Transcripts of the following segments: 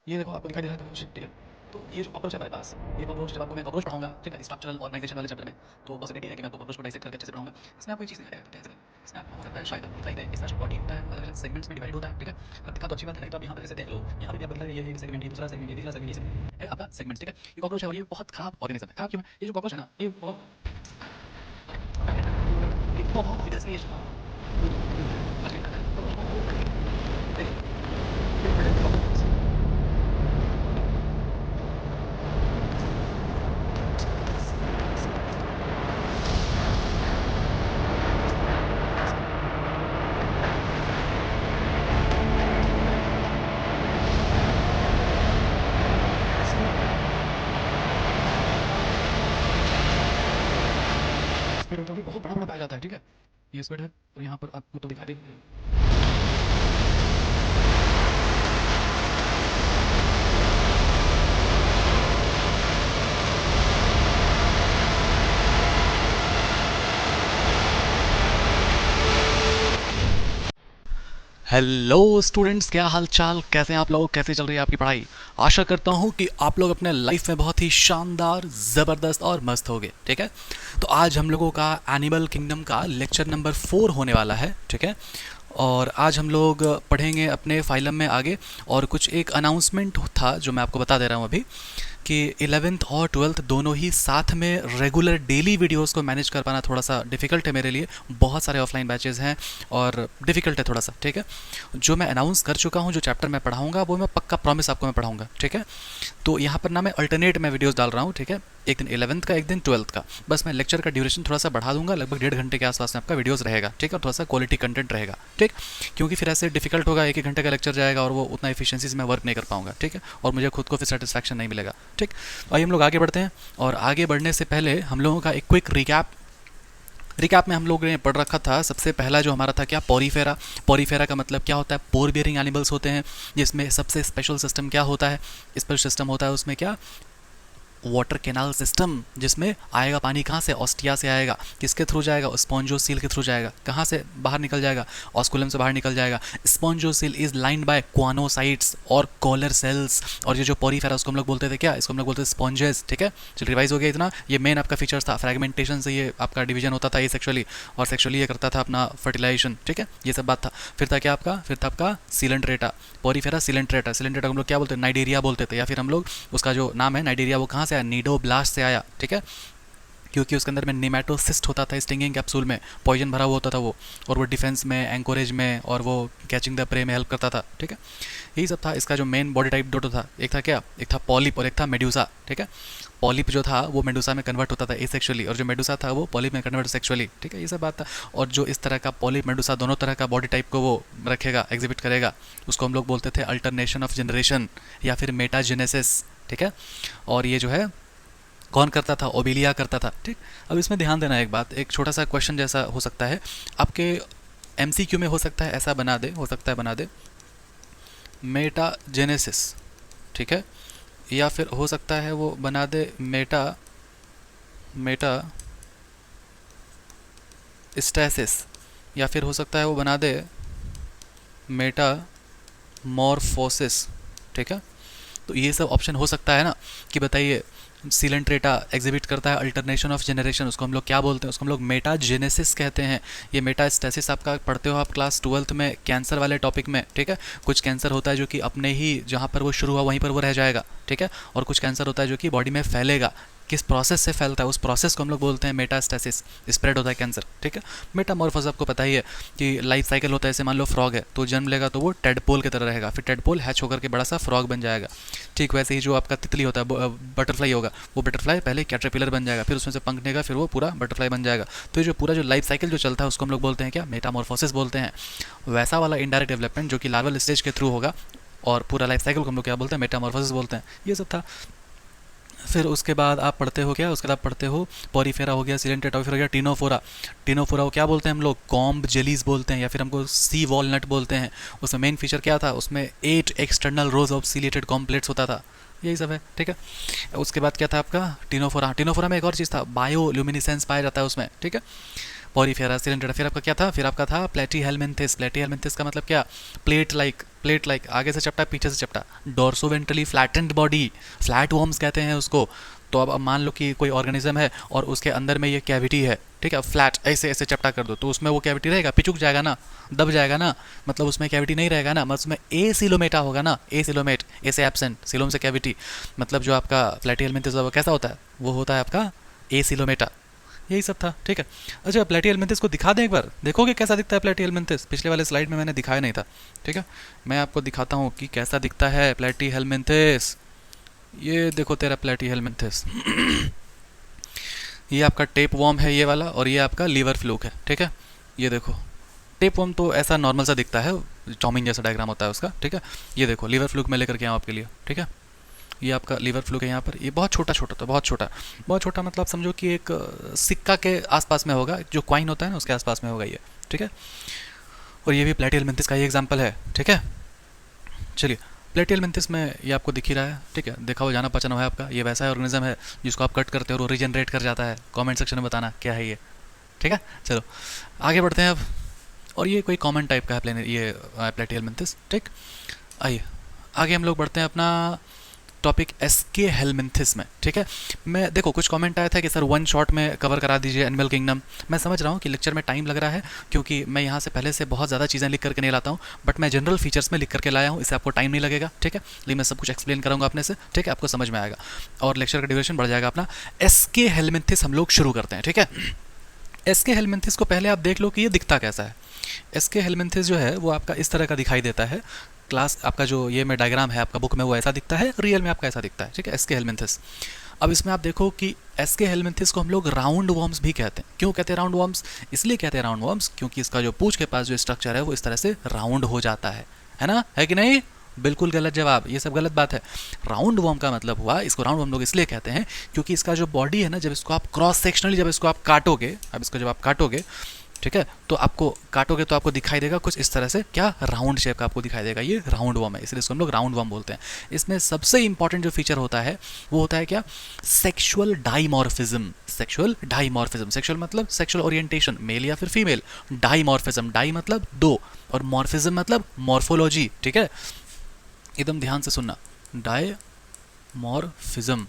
ये देखो आपको दिखाई दे रहा है कुछ, ठीक है। तो ये जो कॉकरोच है हमारे पास, ये कॉकरोच जब आपको मैं कॉकरोच पढ़ाऊंगा, ठीक है, स्ट्रक्चरल ऑर्गेनाइजेशन वाले चैप्टर में, तो पॉसिबिलिटी है कि मैं आपको कॉकरोच को डाइसेक्ट करके अच्छे से पढ़ाऊंगा। इसमें आपको एक चीज़ दिखाई है, इसमें आपको हो सकता है शायद दिखाई दे, इसमें बॉडी होता है, अलग अलग सेगमेंट्स में डिवाइड होता है, ठीक है। अब दिखा तो अच्छी बात है, नहीं तो आप यहाँ पे जैसे देख लो, यहाँ पे भी आप बदला ये सेगमेंट, ये दूसरा सेगमेंट, ये तीसरा सेगमेंट, ये सेगमेंट है आपका सेगमेंट, ठीक है। ये कॉकरोच है और ये बहुत खराब ऑर्गेनिज्म है। खराब क्यों है? ये जो कॉकरोच है ना, ये बहुत इसलिए स्पीड बहुत बड़ा बड़ा पाया जाता है, ठीक है। ये स्पीड है और यहाँ पर आपको तो दिखाई देगी। हेलो स्टूडेंट्स, क्या हाल चाल, कैसे हैं आप लोग, कैसे चल रही है आपकी पढ़ाई। आशा करता हूँ कि आप लोग अपने लाइफ में बहुत ही शानदार, ज़बरदस्त और मस्त होगे, ठीक है। तो आज हम लोगों का एनिमल किंगडम का लेक्चर नंबर 4 होने वाला है, ठीक है। और आज हम लोग पढ़ेंगे अपने फाइलम में आगे। और कुछ एक अनाउंसमेंट था जो मैं आपको बता दे रहा हूँ अभी, कि 11th और 12th दोनों ही साथ में रेगुलर डेली वीडियोस को मैनेज कर पाना थोड़ा सा डिफ़िकल्ट है मेरे लिए। बहुत सारे ऑफलाइन बैचेस हैं और डिफ़िकल्ट है थोड़ा सा, ठीक है। जो मैं अनाउंस कर चुका हूँ, जो चैप्टर मैं पढ़ाऊँगा वो मैं पक्का प्रॉमिस आपको मैं पढ़ाऊँगा, ठीक है। तो यहाँ पर ना मैं अल्टरनेट में वीडियोस डाल रहा हूँ, ठीक है। एक दिन 11th का, एक दिन 12th का। बस मैं लेक्चर का ड्यूरेशन थोड़ा सा बढ़ा दूंगा, लगभग 1.5 घंटे के आसपास में आपका वीडियोस रहेगा, ठीक है। और थोड़ा सा क्वालिटी कंटेंट रहेगा, ठीक। क्योंकि फिर ऐसे डिफिकल्ट होगा, 1-1 घंटे का लेक्चर जाएगा और वो उतना एफिशिएंसी से मैं वर्क नहीं कर पाऊंगा, ठीक है। और मुझे खुद को फिर सेटिस्फैक्शन नहीं मिलेगा, ठीक। आइए हम लोग आगे बढ़ते हैं। और आगे बढ़ने से पहले हम लोगों का एक क्विक रिकैप में हम लोग ने पढ़ रखा था। सबसे पहला जो हमारा था क्या, पोरीफेरा। पोरीफेरा का मतलब क्या होता है, पोर बियरिंग एनिमल्स होते हैं, जिसमें सबसे स्पेशल सिस्टम क्या होता है, स्पेशल सिस्टम होता है उसमें क्या, वाटर कैनाल सिस्टम, जिसमें आएगा पानी कहाँ से, ऑस्टिया से आएगा। किसके थ्रू जाएगा, स्पॉन्जोसील के थ्रू जाएगा। कहाँ से बाहर निकल जाएगा, ऑस्कुलम से बाहर निकल जाएगा। स्पॉन्जोसील इज लाइंड बाय क्वानोसाइट्स और कॉलर सेल्स। और ये जो पोरीफेरा उसको हम लोग बोलते थे क्या, इसको हम लोग बोलते थे स्पॉन्जेस, ठीक है। चलो रिवाइज हो गया इतना। ये मेन आपका फीचर्स था, फ्रेगमेंटेशन से ये आपका डिवीजन होता था ये सेक्सुअली, और सेक्सुअली ये करता था अपना फर्टिलाइजेशन, ठीक है। ये सब बात था। फिर था क्या आपका, फिर था आपका सिलेंट्रेटा। पोरीफेरा सिलेंट्रेटा, सिलेंट्रेटा हम लोग क्या बोलते हैं, नाइडेरिया बोलते थे, या फिर हम लोग उसका जो नाम है नाइडेरिया वो कहाँ से आया, नीडोब्लास्ट से आया, ठीक है। क्योंकि उसके अंदर में नेमेटोसिस्ट होता था, स्टिंगिंग कैप्सूल में पॉइजन भरा हुआ होता था वो, और वो डिफेंस में, एंकोरेज में, और वो कैचिंग द प्रे में हेल्प करता था, ठीक है। यही सब था। इसका जो मेन बॉडी टाइप दो था, एक था क्या, एक था पॉलिप और एक था मेड्यूसा, ठीक है। पॉलिप जो था वो मेडुसा में कन्वर्ट होता था एसेक्सुअली, और जो मेडुसा था वो पॉलिप में कन्वर्ट सेक्सुअली, ठीक है। ये सब बात था। और जो इस तरह का पॉलिप मेडुसा दोनों तरह का बॉडी टाइप को वो रखेगा, एग्जिबिट करेगा, उसको हम लोग बोलते थे अल्टरनेशन ऑफ जनरेशन या फिर मेटाजेनेसिस, ठीक है। और ये जो है कौन करता था, ओबिलिया करता था, ठीक। अब इसमें ध्यान देना एक बात, एक छोटा सा क्वेश्चन जैसा हो सकता है आपके एमसीक्यू में, हो सकता है ऐसा बना दे, हो सकता है बना दे मेटाजेनेसिस, ठीक है। या फिर हो सकता है वो बना दे मेटा मेटा स्टैसिस, या फिर हो सकता है वो बना दे मेटा मॉर्फोसिस, ठीक है। तो ये सब ऑप्शन हो सकता है ना, कि बताइए सिलेंट्रेटा एग्जिबिट करता है अल्टरनेशन ऑफ जनरेशन, उसको हम लोग क्या बोलते हैं, उसको हम लोग मेटाजेनेसिस कहते हैं। ये मेटास्टेसिस आपका पढ़ते हो आप क्लास 12th में कैंसर वाले टॉपिक में, ठीक है। कुछ कैंसर होता है जो कि अपने ही जहाँ पर वो शुरू हुआ वहीं पर वो रह जाएगा, ठीक है। और कुछ कैंसर होता है जो कि बॉडी में फैलेगा, किस प्रोसेस से फैलता है उस प्रोसेस को हम लोग बोलते हैं मेटास्टेसिस, स्प्रेड होता है कैंसर, ठीक है। मेटामॉर्फोसिस आपको पता ही है कि लाइफ साइकिल होता है। जैसे मान लो फ्रॉग है, तो जन्म लेगा तो वो टेडपोल की तरह रहेगा, फिर टेडपोल हैच होकर के बड़ा सा फ्रॉग बन जाएगा, ठीक। वैसे ही जो आपका तितली होता है, बटरफ्लाई होगा, वो बटरफ्लाई पहले कैटरपिलर बन जाएगा, फिर उसमें से पंख देगा, फिर वो पूरा बटरफ्लाई बन जाएगा। तो ये जो पूरा जो लाइफ साइकिल जो चलता है उसको हम लोग बोलते हैं क्या, मेटामॉर्फोसिस बोलते हैं। वैसा वाला इनडायरेक्ट डेवलपमेंट जो कि लार्वल स्टेज के थ्रू होगा, और पूरा लाइफ साइकिल को हम लोग क्या बोलते हैं, मेटामॉर्फोसिस बोलते हैं। ये सब था। फिर उसके बाद आप पढ़ते हो क्या, उसके बाद पढ़ते हो पोरीफेरा हो गया, सिलेंट्रेटा फिर हो गया टीनोफोरा। टीनोफोरा को क्या बोलते हैं हम लोग, कॉम्ब जेलीज बोलते हैं, या फिर हमको सी वॉलनट बोलते हैं। उसमें मेन फीचर क्या था, उसमें 8 एक्सटर्नल रोज ऑफ सीलिएटेड कॉम्प्लेट्स होता था। यही सब है, ठीक है। उसके बाद क्या था आपका टीनोफोरा। टीनोफोरा में एक और चीज़ था, बायो ल्यूमिनिसेंस पाया जाता है उसमें, ठीक है। पॉरीफेरा, सिलेंडर, फिर आपका क्या था, फिर आपका था प्लेटीहेलमिन्थिस। प्लेटीहेलमिन्थिस का मतलब क्या, प्लेट लाइक, आगे से चपटा पीछे से चपटा, डोर्सोवेंट्रली फ्लैटेंड बॉडी, फ्लैट वॉर्म्स कहते हैं उसको। तो अब मान लो कि कोई ऑर्गेनिज्म है और उसके अंदर में ये कैविटी है, ठीक है, फ्लैट ऐसे ऐसे चपटा कर दो तो उसमें वो कैविटी रहेगा, पिचुक जाएगा ना, दब जाएगा ना, मतलब उसमें कैविटी नहीं रहेगा ना, मतलब उसमें ए सिलोमेटा होगा ना, ए सिलोमेट, ए से एब्सेंट, सिलोम से कैविटी, मतलब जो आपका प्लेटीहेलमिन्थिस वो कैसा होता है, वो होता है आपका ए सिलोमेटा। यही सब था, ठीक है। अच्छा, प्लेटीहेलमिन्थिस को दिखा दें एक बार, देखोगे कैसा दिखता है प्लेटीहेलमिन्थिस, पिछले वाले स्लाइड में मैंने दिखाया नहीं था, ठीक है। मैं आपको दिखाता हूँ कि कैसा दिखता है प्लेटीहेलमिन्थिस। ये देखो तेरा प्लेटीहेलमिन्थिस ये आपका टेप वॉर्म है ये वाला, और ये आपका लीवर फ्लूक है, ठीक है। ये देखो टेप वॉर्म तो ऐसा नॉर्मल सा दिखता है, चाउमीन जैसा डायग्राम होता है उसका, ठीक है। ये देखो लीवर फ्लूक मैं लेकर के आऊँ आपके लिए, ठीक है। ये आपका लीवर फ्लूक है यहाँ पर, ये बहुत छोटा छोटा था, बहुत छोटा, बहुत छोटा, मतलब समझो कि एक सिक्का के आसपास में होगा, जो क्वाइन होता है ना उसके आसपास में होगा ये, ठीक है। और ये भी प्लेटीहेलमिन्थिस का ही एग्जाम्पल है, ठीक है। चलिए, प्लेटीहेलमिन्थिस में ये आपको दिख ही रहा है, ठीक है, देखा हो जाना पहचाना है आपका, ये वैसा ऑर्गेनिज्म है जिसको आप कट करते हो और वो रीजनरेट कर जाता है। कमेंट सेक्शन में बताना क्या है ये, ठीक है। चलो आगे बढ़ते हैं अब। और ये कोई कॉमन टाइप का है ये प्लेटीहेलमिन्थिस, ठीक। आइए आगे हम लोग बढ़ते हैं अपना टॉपिक एसके हेलमिन्थिस में, ठीक है। मैं देखो कुछ कमेंट आया था कि सर वन शॉट में कवर करा दीजिए एनिमल किंगडम। मैं समझ रहा हूँ कि लेक्चर में टाइम लग रहा है, क्योंकि मैं यहाँ से पहले से बहुत ज़्यादा चीज़ें लिख करके नहीं लाता हूँ, बट मैं जनरल फीचर्स में लिख करके लाया हूँ, इससे आपको टाइम नहीं लगेगा, ठीक है। लेकिन मैं सब कुछ एक्सप्लेन करूँगा अपने से, ठीक है, आपको समझ में आएगा और लेक्चर का ड्यूरेशन बढ़ जाएगा अपना। एसके हेलमिन्थिस हम लोग शुरू करते हैं, ठीक है। एसके हेलमिन्थिस को पहले आप देख लो कि ये दिखता कैसा है। एसके हेलमिन्थिस जो है वो आपका इस तरह का दिखाई देता है। क्लास आपका जो ये में डायग्राम है आपका बुक में वो ऐसा दिखता है, रियल में आपका ऐसा दिखता है, ठीक है, एसके हेलमिन्थिस। अब इसमें आप देखो कि एसके हेलमिन्थिस को हम लोग राउंड वॉर्म्स भी कहते हैं। क्यों कहते हैं राउंड वॉर्म्स? इसलिए कहते हैं राउंड वॉर्म्स क्योंकि इसका जो पूंछ के पास जो स्ट्रक्चर है वो इस तरह से राउंड हो जाता है ना, है कि नहीं? बिल्कुल गलत जवाब, ये सब गलत बात है। राउंड वॉर्म का मतलब हुआ, इसको राउंड वॉर्म लोग इसलिए कहते हैं क्योंकि इसका जो बॉडी है ना, जब इसको आप क्रॉस सेक्शनली जब इसको आप काटोगे, अब इसको जब आप काटोगे, ठीक है, तो आपको काटोगे तो आपको दिखाई देगा कुछ इस तरह से, क्या, राउंड शेप का आपको दिखाई देगा। ये राउंड वॉर्म है, इसलिए इसको हम लोग राउंड वॉर्म बोलते हैं। इसमें सबसे इंपॉर्टेंट जो फीचर होता है वो होता है क्या, sexual dimorphism. Sexual dimorphism, sexual मतलब सेक्सुअल ओरिएंटेशन, मेल या फिर फीमेल। डाइमॉर्फिज्म, डाई मतलब दो और मॉर्फिज्म मतलब मॉर्फोलॉजी, ठीक है, एकदम ध्यान से सुनना। डायमॉर्फिज्म,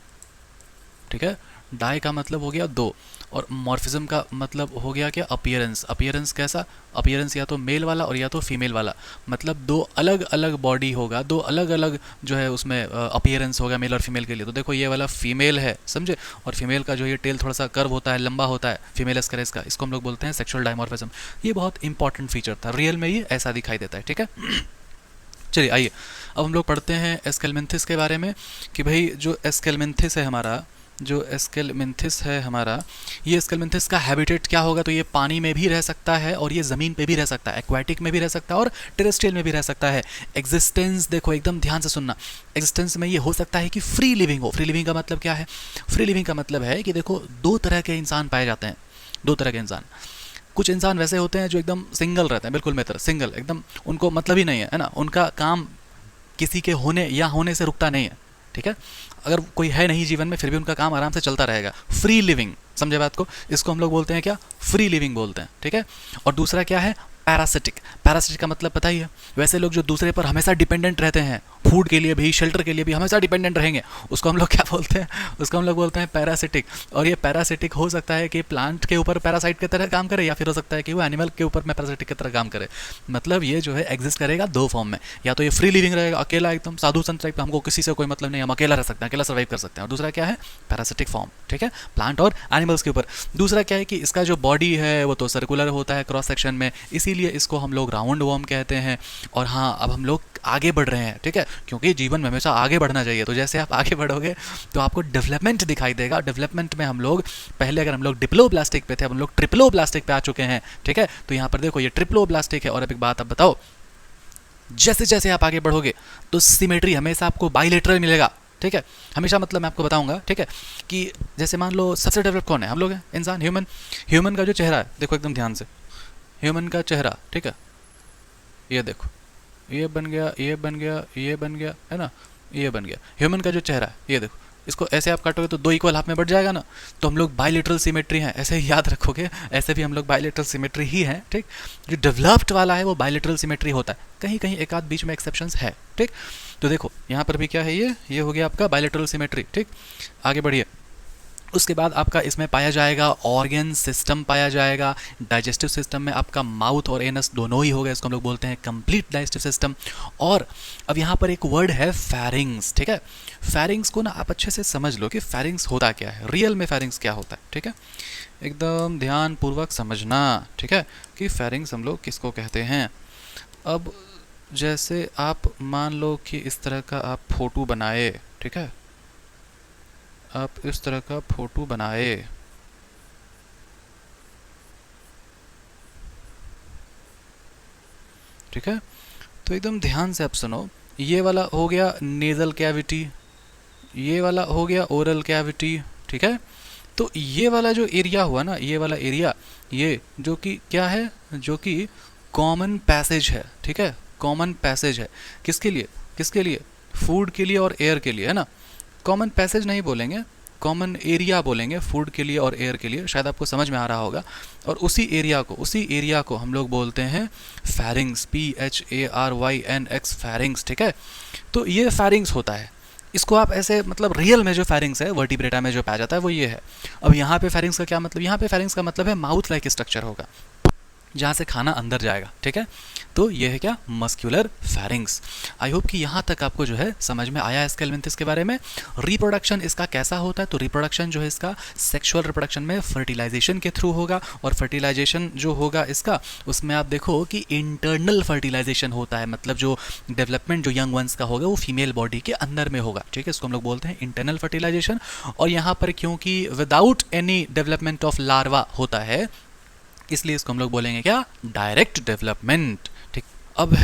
ठीक है, डाई का मतलब हो गया दो और मॉर्फिज्म का मतलब हो गया क्या, अपीयरेंस। अपीयरेंस कैसा? अपीयरेंस या तो मेल वाला और या तो फीमेल वाला, मतलब दो अलग अलग बॉडी होगा, दो अलग अलग जो है उसमें अपीयरेंस होगा मेल और फीमेल के लिए। तो देखो ये वाला फीमेल है, समझे, और फीमेल का जो ये टेल थोड़ा सा कर्व होता है, लंबा होता है, फीमेल स्कैरेस का, इसको हम लोग बोलते हैं सेक्सुअल डायमॉर्फिज्म। ये बहुत इंपॉर्टेंट फीचर था, रियल में ये ऐसा दिखाई देता है, ठीक है। चलिए आइए अब हम लोग पढ़ते हैं एस्केलमेंथिस के बारे में कि भाई जो एस्केलमेंथिस है हमारा, जो एस्केलमेंथिस है हमारा, ये एस्केलमेंथिस का हैबिटेट क्या होगा, तो ये पानी में भी रह सकता है और ये ज़मीन पे भी रह सकता है, एक्वाटिक में भी रह सकता है और टेरेस्ट्रियल में भी रह सकता है। एग्जिस्टेंस देखो एकदम ध्यान से सुनना, एग्जिस्टेंस में ये हो सकता है कि फ्री लिविंग हो। फ्री लिविंग का मतलब क्या है? फ्री लिविंग का मतलब है कि देखो दो तरह के इंसान पाए जाते हैं, दो तरह के इंसान। कुछ इंसान वैसे होते हैं जो एकदम सिंगल रहते हैं, बिल्कुल मित्र, सिंगल एकदम, उनको मतलब ही नहीं है ना, उनका काम किसी के होने या होने से रुकता नहीं है, ठीक है। अगर कोई है नहीं जीवन में फिर भी उनका काम आराम से चलता रहेगा। फ्री लिविंग, समझे बात को, इसको हम लोग बोलते हैं क्या, फ्री लिविंग बोलते हैं, ठीक है। और दूसरा क्या है, पैरासिटिक। पैरासिटिक का मतलब पता ही है, वैसे लोग जो दूसरे पर हमेशा डिपेंडेंट रहते हैं, फूड के लिए भी, शेल्टर के लिए भी हमेशा डिपेंडेंट रहेंगे, उसको हम लोग क्या बोलते हैं, उसको हम लोग बोलते हैं पैरासिटिक। और ये पैरासिटिक हो सकता है कि प्लांट के ऊपर पैरासाइट की तरह काम करे, या फिर हो सकता है कि वो एनिमल के ऊपर में पैरासिटिक की तरह काम करे। मतलब ये जो है एग्जिस्ट करेगा दो फॉर्म में, या तो ये फ्री लिविंग रहेगा, अकेला एकदम साधु संत टाइप का, हमको किसी से कोई मतलब नहीं, हम अकेला रह सकते हैं, अकेला सर्वाइव कर सकते हैं। और दूसरा क्या है, पैरासिटिक फॉर्म, ठीक है, प्लांट और एनिमल्स के ऊपर। दूसरा क्या है कि इसका जो बॉडी है वो तो सर्कुलर होता है क्रॉस सेक्शन में, इसीलिए इसको हम लोग राउंड वॉर्म कहते हैं। और हाँ, अब हम लोग आगे बढ़ रहे हैं, ठीक है, क्योंकि जीवन में हमेशा आगे बढ़ना चाहिए। तो जैसे आप आगे बढ़ोगे तो आपको डेवलपमेंट दिखाई देगा। डेवलपमेंट में हम लोग पहले, अगर हम लोग डिप्लोब्लास्टिक पे थे, अब हम लोग ट्रिप्लोब्लास्टिक पे आ चुके हैं, ठीक है। तो यहाँ पर देखो ये ट्रिप्लोब्लास्टिक है। और अब एक बात आप बताओ, जैसे जैसे आप आगे बढ़ोगे तो सिमेट्री हमेशा आपको बाइलेटरल मिलेगा, ठीक है, हमेशा। मतलब मैं आपको बताऊंगा, ठीक है, कि जैसे मान लो सबसे डेवलप कौन है, हम लोग हैं, इंसान, ह्यूमन। ह्यूमन का जो चेहरा है देखो एकदम ध्यान से, ह्यूमन का चेहरा, ठीक है, ये देखो, ये बन गया, ये बन गया, ये बन गया, है ना, ये बन गया ह्यूमन का जो चेहरा है, ये देखो, इसको ऐसे आप काटोगे तो 2 इक्वल हाफ में बढ़ जाएगा ना, तो हम लोग बायलेटरल सिमेट्री हैं, ऐसे ही याद रखोगे, ऐसे भी हम लोग बायलेटरल सिमेट्री ही हैं, ठीक। जो डेवलप्ड वाला है वो बायलेटरल सिमेट्री होता है, कहीं कहीं एक आध बीच में एक्सेप्शंस है, ठीक। तो देखो यहाँ पर भी क्या है, ये हो गया आपका बायलेटरल सिमेट्री, ठीक। आगे बढ़िए, उसके बाद आपका इसमें पाया जाएगा ऑर्गन सिस्टम पाया जाएगा। डाइजेस्टिव सिस्टम में आपका माउथ और एनस दोनों ही हो गए, इसको हम लोग बोलते हैं कंप्लीट डाइजेस्टिव सिस्टम। और अब यहाँ पर एक वर्ड है फेरिंग्स, ठीक है। फेरिंग्स को ना आप अच्छे से समझ लो कि फेरिंग्स होता क्या है, रियल में फेरिंग्स क्या होता है, ठीक है। एकदम ध्यान पूर्वक समझना, ठीक है, कि फेरिंग्स हम लोग किसको कहते हैं। अब जैसे आप मान लो कि इस तरह का आप फोटो बनाए, ठीक है, आप इस तरह का फोटो बनाए, ठीक है। तो एकदम ध्यान से आप सुनो, ये वाला हो गया नेजल कैविटी, ये वाला हो गया ओरल कैविटी, ठीक है। तो ये वाला जो एरिया हुआ ना, ये वाला एरिया, ये जो कि क्या है, जो कि कॉमन पैसेज है, ठीक है, कॉमन पैसेज है। किसके लिए, किसके लिए, फूड के लिए और एयर के लिए, है ना। कॉमन पैसेज नहीं बोलेंगे, कॉमन एरिया बोलेंगे, फूड के लिए और एयर के लिए, शायद आपको समझ में आ रहा होगा। और उसी एरिया को हम लोग बोलते हैं फेरिंग्स, PHARYNX, फेरिंग्स, ठीक है। तो ये फेरिंग्स होता है, इसको आप ऐसे मतलब रियल में जो फेरिंग्स है वर्टिब्रेटा में जो पाया जाता है वो ये है। अब यहाँ पे फेरिंग्स का क्या मतलब, यहाँ पे फेरिंग्स का मतलब है माउथ लाइक स्ट्रक्चर होगा, जहाँ से खाना अंदर जाएगा, ठीक है। तो ये है क्या, मस्क्यूलर फेरिंग्स। आई होप कि यहाँ तक आपको जो है समझ में आया स्केलेमेंथिस के बारे में। रिप्रोडक्शन इसका कैसा होता है, तो रिप्रोडक्शन जो है इसका सेक्सुअल रिप्रोडक्शन में फर्टिलाइजेशन के थ्रू होगा, और फर्टिलाइजेशन जो होगा इसका, उसमें आप देखो कि इंटरनल फर्टिलाइजेशन होता है, मतलब जो डेवलपमेंट जो यंग वंस का होगा वो फीमेल बॉडी के अंदर में होगा, ठीक है। इसको हम लोग बोलते हैं इंटरनल फर्टिलाइजेशन। और यहाँ पर क्योंकि without any development of larva होता है, इसलिए इसको हम लोग बोलेंगे क्या, डायरेक्ट डेवलपमेंट, ठीक। अब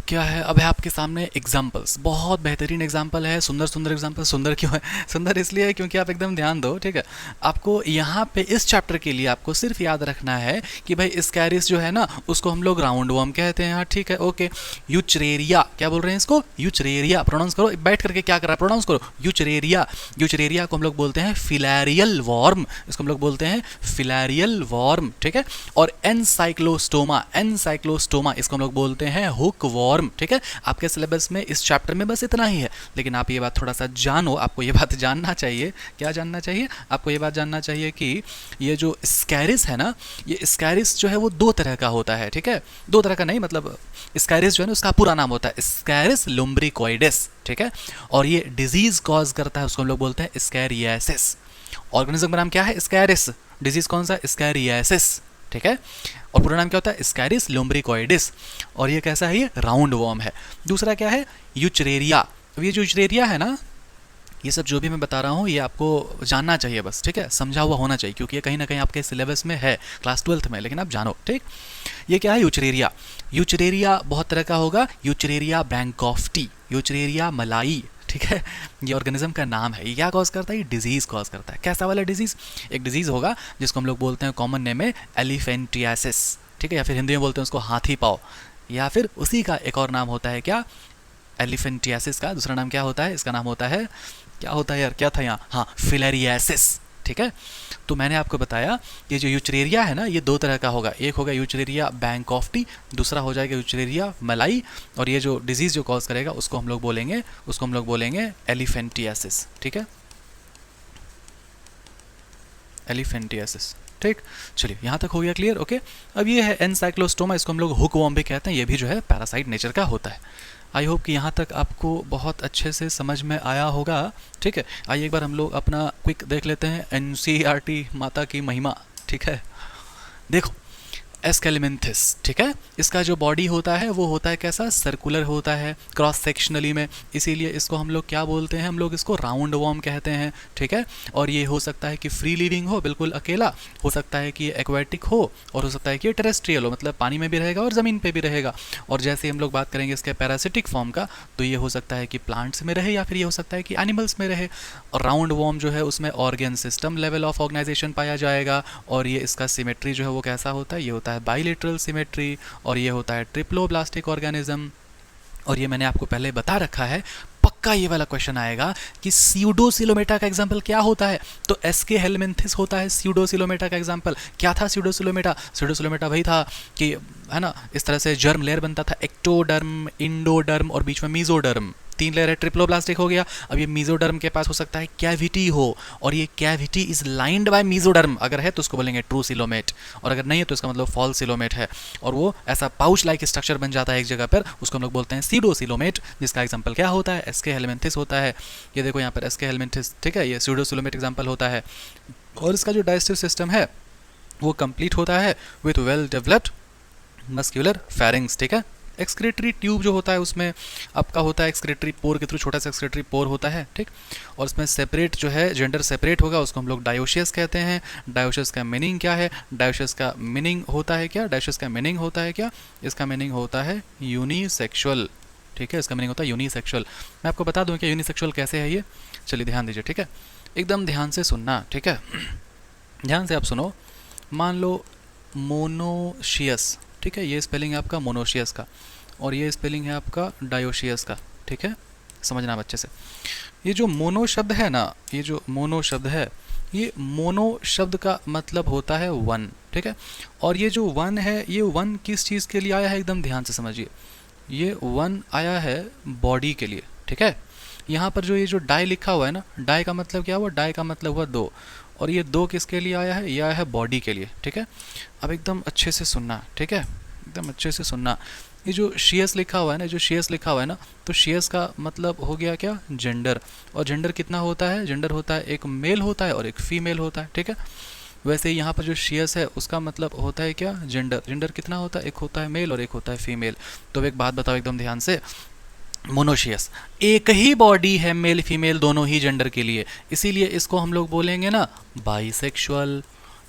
क्या है, अब है आपके सामने एग्जाम्पल्स, बहुत बेहतरीन एग्जाम्पल है, सुंदर सुंदर एग्जाम्पल। सुंदर क्यों है, सुंदर इसलिए है क्योंकि आप एकदम ध्यान दो, ठीक है। आपको यहाँ पे इस चैप्टर के लिए आपको सिर्फ याद रखना है कि भाई स्कैरिस जो है ना, उसको हम लोग राउंड वर्म कहते हैं, हाँ ठीक है, ओके। यूचरेरिया, क्या बोल रहे हैं इसको, यूचरेरिया, प्रोनाउंस करो, बैठ करके क्या कर रहा है, प्रोनाउंस करो, यूचरेरिया। यूचरेरिया को हम लोग बोलते हैं फिलैरियल वॉर्म, इसको हम लोग बोलते हैं फिलैरियल वॉर्म, ठीक है। और एनसाइक्लोस्टोमा, एनसाइक्लोस्टोमा इसको हम लोग बोलते हैं हुक वॉर्म, ठीक है। आपके सिलेबस में इस चैप्टर में बस इतना ही है, लेकिन आप ये बात थोड़ा सा जानो, आपको ये बात जानना चाहिए, क्या जानना चाहिए, आपको ये बात जानना चाहिए कि ये जो स्कैरिस है ना, ये स्कैरिस जो है वो 2 तरह का होता है, ठीक है। 2 तरह का नहीं, मतलब स्कैरिस जो है ना उसका पूरा नाम होता है स्कैरिस लुम्ब्रिकोइडिस, ठीक है। और ये डिजीज कॉज करता है, उसको हम लोग बोलते हैं स्कैरियासिस। ऑर्गेनिज्म का नाम क्या है, स्कैरिस। डिजीज कौन सा, स्कैरियासिस, ठीक है। और पूरा नाम क्या होता है, स्कैरिस लुम्ब्रिकोइडिस। और ये कैसा है, ये राउंड वॉर्म है। दूसरा क्या है, यूचरेरिया। अब ये जो यूचरेरिया है ना, ये सब जो भी मैं बता रहा हूँ ये आपको जानना चाहिए बस, ठीक है, समझा हुआ होना चाहिए, क्योंकि ये कहीं ना कहीं आपके सिलेबस में है क्लास 12th में, लेकिन आप जानो, ठीक। ये क्या है, यूचरेरिया। यूचरेरिया बहुत तरह का होगा, यूचरेरिया बैंकॉफ्टी, यूचरेरिया मलाई, ठीक है। ये ऑर्गेनिज्म का नाम है। ये क्या कॉज करता है, ये डिजीज कॉज करता है। कैसा वाला डिजीज, एक डिजीज होगा जिसको हम लोग बोलते हैं कॉमन नेम है एलिफेंटियासिस, ठीक है, या फिर हिंदी में बोलते हैं उसको हाथी पाँव, या फिर उसी का एक और नाम होता है क्या, एलिफेंटियासिस का दूसरा नाम क्या होता है, इसका नाम होता है, क्या होता है यार, क्या था यहाँ, हाँ, फिलेरियासिस, ठीक है। तो मैंने आपको बताया ये जो यूचरेरिया है ना, ये 2 तरह का होगा, एक होगा यूचरेरिया बैंकॉफ्टी, दूसरा हो जाएगा यूचरेरिया मलाई। और ये जो डिजीज़ जो कॉज करेगा उसको हम लोग बोलेंगे एलिफेंटियासिस, ठीक है, एलिफेंटियासिस, ठीक। चलिए यहाँ तक हो गया क्लियर, ओके। अब ये है एनसाइक्लोस्टोमा, इसको हम लोग हुक वॉर्म भी कहते हैं, ये भी जो है पैरासाइट नेचर का होता है। आई होप कि यहाँ तक आपको बहुत अच्छे से समझ में आया होगा, ठीक है। आइए एक बार हम लोग अपना क्विक देख लेते हैं, NCERT माता की महिमा, ठीक है। देखो एस्केलेमेंथिस, ठीक है, इसका जो बॉडी होता है वो होता है कैसा, सर्कुलर होता है क्रॉस सेक्शनली में, इसीलिए इसको हम लोग क्या बोलते हैं, हम लोग इसको राउंड वॉर्म कहते हैं, ठीक है। और ये हो सकता है कि फ्री लिविंग हो, बिल्कुल अकेला, हो सकता है कि ये एक्वेटिक हो, और हो सकता है कि ये टेरेस्ट्रियल हो, मतलब पानी में भी रहेगा और ज़मीन पे भी रहेगा। और जैसे हम लोग बात करेंगे इसके पैरासिटिक फॉर्म का, तो ये हो सकता है कि प्लांट्स में रहे, या फिर ये हो सकता है कि एनिमल्स में रहे। और राउंड वॉर्म जो है उसमें organ system level of organisation पाया जाएगा। और ये इसका सिमेट्री जो है वो कैसा होता है, ये होता है बाइलेटरल सिमेट्री, और ये होता है ट्रिप्लोब्लास्टिक ऑर्गेनिज्म। और ये मैंने आपको पहले बता रखा है, पक्का ये वाला क्वेश्चन आएगा कि स्यूडोसिलोमेटा का एग्जाम्पल क्या होता है, तो एसके हेलमिंथिस होता है स्यूडोसिलोमेटा का एग्जाम्पल। क्या था स्यूडोसिलोमेटा? स्यूडोसिलोमेटा वही था कि, है ना, इस तरह से जर्म लेयर बनता था, एक्टोडर्म, इंडोडर्म और बीच में मीजोडर्म, 3 लेयर है, ट्रिप्लोप्लास्टिक हो गया। अब ये मीजोडर्म के पास हो सकता है कैविटी हो, और ये cavity is lined by mesoderm, अगर है तो उसको बोलेंगे ट्रू सिलोमेट, और अगर नहीं है तो इसका मतलब फॉल्स सिलोमेट है, और वो ऐसा पाउच लाइक स्ट्रक्चर बन जाता है एक जगह पर, उसको हम लोग बोलते हैं सीडोसिलोमेट, जिसका एग्जांपल क्या होता है? एसके हेलमिंथिस होता है। ये देखो यहाँ पर एसके हेलमिंथिस, ठीक है, ये सीडोसिलोमेट एग्जांपल होता है। और इसका जो डाइजेस्टिव सिस्टम है वो कंप्लीट होता है with well developed muscular pharynx, ठीक है। एक्सक्रेटरी ट्यूब जो होता है उसमें आपका होता है एक्सक्रेटरी पोर के थ्रू, छोटा सा एक्सक्रेटरी पोर होता है, ठीक। और इसमें सेपरेट जो है जेंडर सेपरेट होगा, उसको हम लोग डायोशियस कहते हैं। डायोशियस का मीनिंग क्या है? डायोशियस का मीनिंग होता है क्या? डायोशियस का मीनिंग होता है क्या? इसका मीनिंग होता है यूनिसेक्सुअल, ठीक है, इसका मीनिंग होता है यूनिसेक्सुअल। मैं आपको बता दूं कि यूनिसेक्सुअल कैसे है ये, चलिए ध्यान दीजिए, ठीक है, एकदम ध्यान से सुनना, ठीक है, ध्यान से आप सुनो। मान लो मोनोशियस, ठीक है, ये स्पेलिंग है आपका मोनोशियस का, और ये स्पेलिंग है आपका डायोशियस का, ठीक है, समझना आप अच्छे से। ये जो मोनो शब्द है ना, ये जो मोनो शब्द है, ये मोनो शब्द का मतलब होता है वन, ठीक है। और ये जो वन है, ये वन किस चीज़ के लिए आया है, एकदम ध्यान से समझिए। ये वन आया है बॉडी के लिए, ठीक है। यहाँ पर जो ये जो डाई लिखा हुआ है ना, डाई का मतलब क्या हुआ? डाई का मतलब हुआ 2, और ये 2 किसके लिए आया है? यह आया है बॉडी के लिए, ठीक है। अब एकदम अच्छे से सुनना, ठीक है, एकदम अच्छे से सुनना। ये जो शेयर्स लिखा हुआ है ना, जो शेयर्स लिखा हुआ है ना, तो शेयर्स का मतलब हो गया क्या? जेंडर। और जेंडर कितना होता है? जेंडर होता है एक मेल होता है और एक फीमेल होता है, ठीक है। वैसे यहाँ पर जो शेयर्स है उसका मतलब होता है क्या? जेंडर। जेंडर कितना होता है? एक होता है मेल और एक होता है फीमेल। तो एक बात बताओ एकदम ध्यान से, मोनोशियस एक ही बॉडी है मेल फीमेल दोनों ही जेंडर के लिए, इसीलिए इसको हम लोग बोलेंगे ना बाइसेक्सुअल,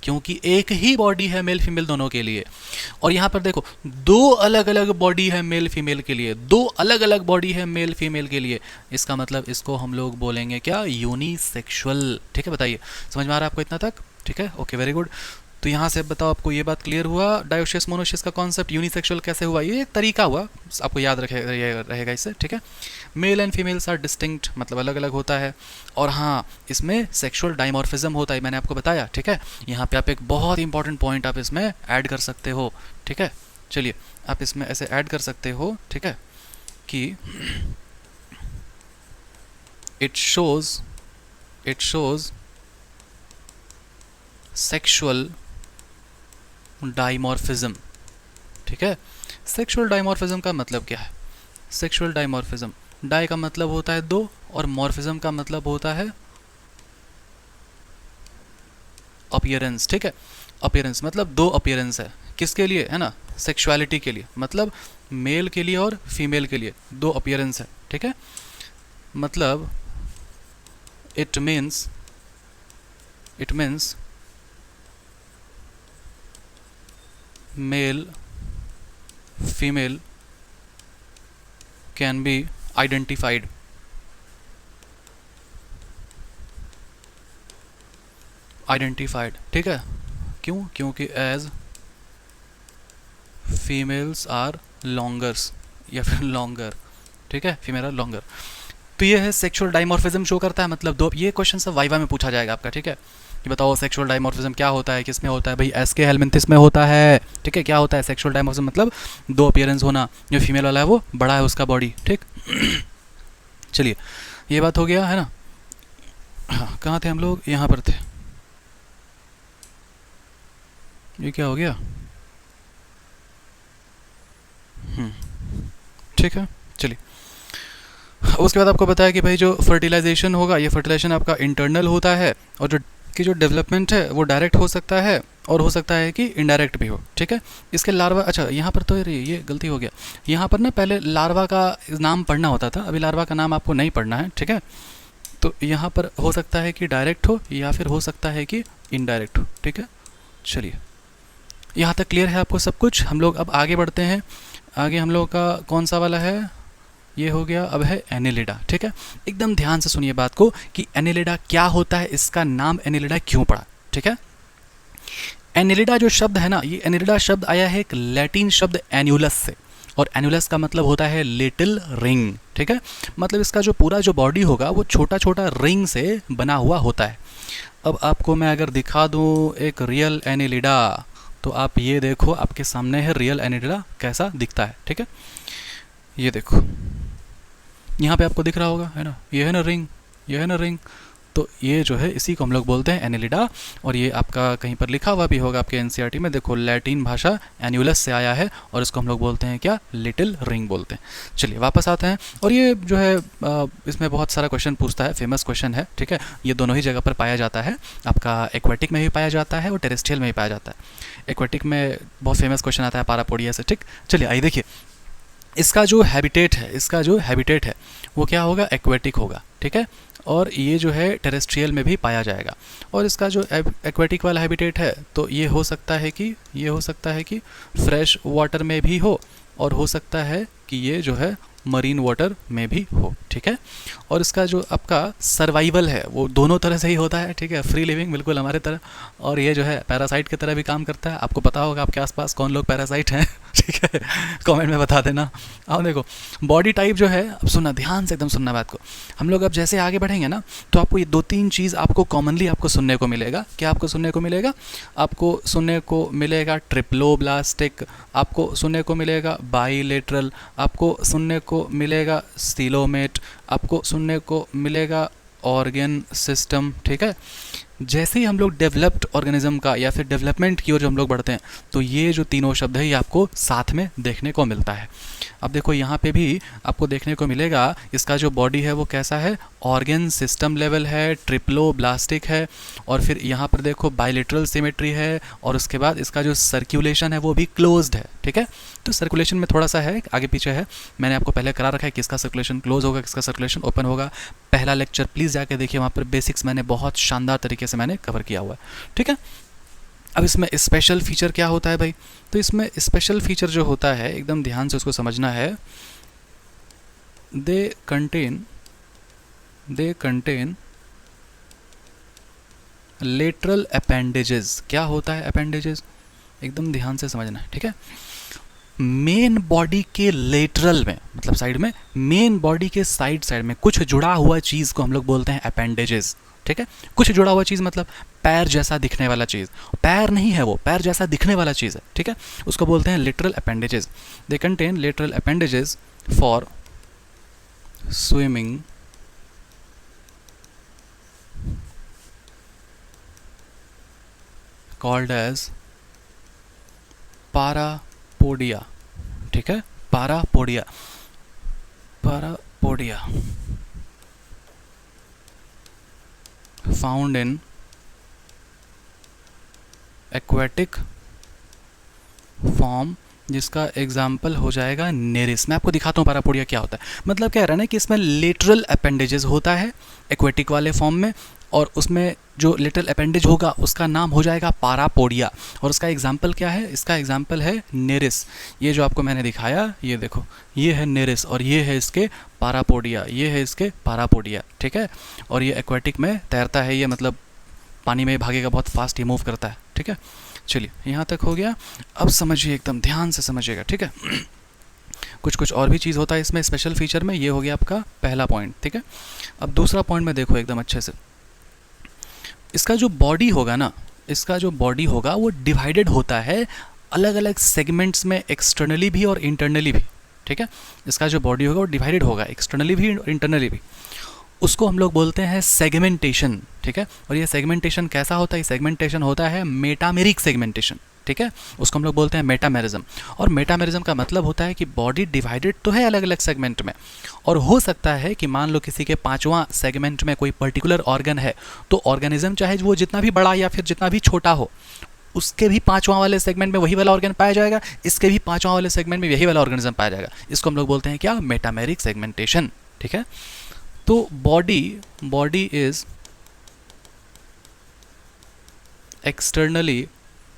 क्योंकि एक ही बॉडी है मेल फीमेल दोनों के लिए। और यहाँ पर देखो 2 अलग अलग बॉडी है मेल फीमेल के लिए, 2 अलग अलग बॉडी है मेल फीमेल के लिए, इसका मतलब इसको हम लोग बोलेंगे क्या? यूनिसेक्सुअल, ठीक है। बताइए समझ में आ रहा है आपको इतना तक? ठीक है, ओके, वेरी गुड। तो यहाँ से बताओ आपको ये बात क्लियर हुआ, डायोशियस मोनोशियस का कॉन्सेप्ट यूनिसेक्सुअल कैसे हुआ, ये एक तरीका हुआ, आपको याद रहेगा इससे, ठीक है। Male and females are distinct, मतलब अलग अलग होता है। और हाँ, इसमें सेक्सुअल डाइमॉर्फिज्म होता है, मैंने आपको बताया, ठीक है। यहाँ पे आप एक बहुत इंपॉर्टेंट पॉइंट आप इसमें ऐड कर सकते हो, ठीक है। चलिए आप इसमें ऐसे ऐड कर सकते हो, ठीक है, कि इट शोज सेक्सुअल डाइमॉर्फिज्म, ठीक है। सेक्सुअल डाइमॉर्फिज्म का मतलब क्या है? सेक्सुअल डाइमॉर्फिज्म, डाई का मतलब होता है 2 और मॉर्फिज्म का मतलब होता है अपीयरेंस, ठीक है। अपीयरेंस मतलब 2 अपीयरेंस है, किसके लिए? है ना, सेक्सुअलिटी के लिए, मतलब मेल के लिए और फीमेल के लिए 2 अपीयरेंस है, ठीक है। मतलब it means male female can be identified, ठीक है। क्यों? क्योंकि एज फीमेल्स आर लॉन्गर्स, या फिर लॉन्गर, ठीक है, फीमेल आर लॉन्गर। तो ये है सेक्सुअल डाइमॉर्फिज्म शो करता है, मतलब 2, ये क्वेश्चन सब वाइवा में पूछा जाएगा आपका, ठीक है। कि बताओ सेक्सुअल डाइमॉर्फिज्म क्या होता है, किस में होता है? भाई एसके हेलमिंथिस में होता है, ठीक है। क्या होता है सेक्सुअल डाइमॉर्फिज्म? मतलब 2 अपीयरेंस होना, जो फीमेल वाला है वो बड़ा है उसका बॉडी, ठीक। चलिए ये बात हो गया है ना। हाँ, कहाँ थे हम लोग? यहाँ पर थे। ये क्या हो गया? ठीक है, चलिए उसके बाद आपको बताया कि भाई जो फर्टिलाइजेशन होगा, ये फर्टिलाइजेशन आपका इंटरनल होता है, और जो डेवलपमेंट है वो डायरेक्ट हो सकता है और हो सकता है कि इनडायरेक्ट भी हो, ठीक है। इसके लार्वा, अच्छा यहाँ पर तो ये गलती हो गया, यहाँ पर ना पहले लार्वा का नाम पढ़ना होता था, अभी लार्वा का नाम आपको नहीं पढ़ना है, ठीक है। तो यहाँ पर हो सकता है कि डायरेक्ट हो या फिर हो सकता है कि इनडायरेक्ट हो, ठीक है। चलिए यहाँ तक क्लियर है आपको सब कुछ। हम लोग अब आगे बढ़ते हैं। आगे हम लोग का कौन सा वाला है? ये हो गया, अब है एनिलिडा, ठीक है। एकदम ध्यान से सुनिए बात को कि एनिलिडा क्या होता है, इसका नाम एनिलिडा क्यों पड़ा, ठीक है। एनिलिडा जो शब्द है ना, ये एनिलिडा शब्द आया है एक लैटिन शब्द एन्यूलस से, और एनुलस का मतलब होता है लिटिल रिंग, ठीक है। मतलब इसका जो पूरा जो बॉडी होगा वो छोटा छोटा रिंग से बना हुआ होता है। अब आपको मैं अगर दिखा दूँ एक रियल एनिलिडा, तो आप ये देखो आपके सामने है रियल एनिलिडा कैसा दिखता है, ठीक है। ये देखो यहाँ पे आपको दिख रहा होगा, है ना, ये है ना रिंग, ये है ना रिंग। तो ये जो है इसी को हम लोग बोलते हैं एनिलिडा। और ये आपका कहीं पर लिखा हुआ भी होगा आपके एनसीईआरटी में, देखो लैटिन भाषा एन्युलस से आया है और इसको हम लोग बोलते हैं क्या, लिटिल रिंग बोलते हैं। चलिए वापस आते हैं। और ये जो है इसमें बहुत सारा क्वेश्चन पूछता है, फेमस क्वेश्चन है, ठीक है। ये दोनों ही जगह पर पाया जाता है, आपका एक्वेटिक में भी पाया जाता है और टेरेस्ट्रियल में भी पाया जाता है। एक्वेटिक में बहुत फेमस क्वेश्चन आता है पारापोडिया से, ठीक। चलिए आइए देखिए, इसका जो हैबिटेट है, इसका जो हैबिटेट है वो क्या होगा, एक्वेटिक होगा, ठीक है। और ये जो है टेरेस्ट्रियल में भी पाया जाएगा। और इसका जो एक्वेटिक वाला हैबिटेट है तो ये हो सकता है कि, ये हो सकता है कि फ्रेश वाटर में भी हो, और हो सकता है कि ये जो है मरीन वाटर में भी हो, ठीक है। और इसका जो आपका सर्वाइवल है वो दोनों तरह से ही होता है, ठीक है, फ्री लिविंग बिल्कुल हमारे तरह। और ये जो है पैरासाइट की तरह भी काम करता है। आपको पता होगा आपके आसपास कौन लोग पैरासाइट हैं, ठीक है, कमेंट में बता देना। अब देखो बॉडी टाइप जो है, अब सुनना ध्यान से, एकदम सुनना बात को। हम लोग अब जैसे आगे बढ़ेंगे ना तो आपको ये 2-3 चीज़ आपको कॉमनली आपको सुनने को मिलेगा। क्या आपको सुनने को मिलेगा, आपको सुनने को मिलेगा ट्रिप्लोब्लास्टिक, आपको सुनने को मिलेगा बाइलेटरल, आपको सुनने को मिलेगा सीलोमेट, आपको सुनने को मिलेगा ऑर्गन सिस्टम, ठीक है। जैसे ही हम लोग डेवलप्ड ऑर्गेनिज्म का या फिर डेवलपमेंट की ओर जो हम लोग बढ़ते हैं तो ये जो तीनों शब्द है ये आपको साथ में देखने को मिलता है। अब देखो यहाँ पे भी आपको देखने को मिलेगा इसका जो बॉडी है वो कैसा है, ऑर्गन सिस्टम लेवल है, ट्रिप्लोब्लास्टिक है, और फिर यहाँ पर देखो बाइलेटरल सिमेट्री है, और उसके बाद इसका जो सर्कुलेशन है वो भी क्लोज्ड है, ठीक है। तो सर्कुलेशन में थोड़ा सा है, आगे पीछे है, मैंने आपको पहले करा रखा है किसका सर्कुलेशन क्लोज होगा, किसका सर्कुलेशन ओपन होगा। पहला लेक्चर प्लीज़ जाके देखिए, वहाँ पर बेसिक्स मैंने बहुत शानदार तरीके से मैंने कवर किया हुआ है, ठीक है। अब इसमें स्पेशल फीचर क्या होता है भाई, तो इसमें स्पेशल फीचर जो होता है एकदम ध्यान से उसको समझना है। दे कंटेन लेटरल अपेंडेजेस। क्या होता है अपेंडेजेस, एकदम ध्यान से समझना है, ठीक है। मेन बॉडी के लेटरल में, मतलब साइड में, मेन बॉडी के साइड में कुछ जुड़ा हुआ चीज़ को हम लोग बोलते हैं अपेंडेजेस, ठीक है। कुछ जुड़ा हुआ चीज़ मतलब पैर जैसा दिखने वाला चीज़, पैर नहीं है वो, पैर जैसा दिखने वाला चीज़ है, ठीक है, उसको बोलते हैं lateral appendages. They contain lateral appendages for swimming, called as parapodia, ठीक है, parapodia, parapodia found in aquatic form, जिसका एग्जाम्पल हो जाएगा नेरिस। मैं आपको दिखाता हूँ पारापोडिया क्या होता है। मतलब क्या रहा है ना कि इसमें लेटरल अपेंडेजेस होता है एक्वेटिक वाले फॉर्म में, और उसमें जो लिटिल अपेंडेज होगा उसका नाम हो जाएगा पारापोडिया। और उसका एग्जाम्पल क्या है, इसका एग्जाम्पल है नेरिस। ये जो आपको मैंने दिखाया, ये देखो, ये है नेरिस और ये है इसके पारापोडिया, ये है इसके पारापोडिया, ठीक है। और ये एक्वेटिक में तैरता है, ये मतलब पानी में भागेगा, बहुत फास्ट ही मूव करता है, ठीक है। चलिए यहाँ तक हो गया। अब समझिए, एकदम ध्यान से समझिएगा, ठीक है। कुछ और भी चीज़ होता है इसमें स्पेशल फीचर में। ये हो गया आपका पहला पॉइंट, ठीक है। अब दूसरा पॉइंट में देखो एकदम अच्छे से, इसका जो बॉडी होगा ना, इसका जो बॉडी होगा वो डिवाइडेड होता है अलग अलग सेगमेंट्स में, एक्सटर्नली भी और इंटरनली भी, ठीक है। इसका जो बॉडी होगा वो डिवाइडेड होगा एक्सटर्नली भी और इंटरनली भी। उसको हम लोग बोलते हैं सेगमेंटेशन, ठीक है। और ये सेगमेंटेशन कैसा होता है, सेगमेंटेशन होता है मेटामेरिक सेगमेंटेशन, ठीक है। उसको हम लोग बोलते हैं मेटामेरिज्म। और मेटामेरिज्म का मतलब होता है कि बॉडी डिवाइडेड तो है अलग अलग सेगमेंट में, और हो सकता है कि मान लो किसी के 5वां सेगमेंट में कोई पर्टिकुलर ऑर्गन है, तो ऑर्गेनिज्म चाहे वो जितना भी बड़ा या फिर जितना भी छोटा हो, उसके भी 5वां वाले सेगमेंट में वही वाला ऑर्गन पाया जाएगा, इसके भी 5वां वाले सेगमेंट में यही वाला ऑर्गेनिज्म पाया जाएगा। इसको हम लोग बोलते हैं क्या, मेटामेरिक सेगमेंटेशन, ठीक है। तो बॉडी इज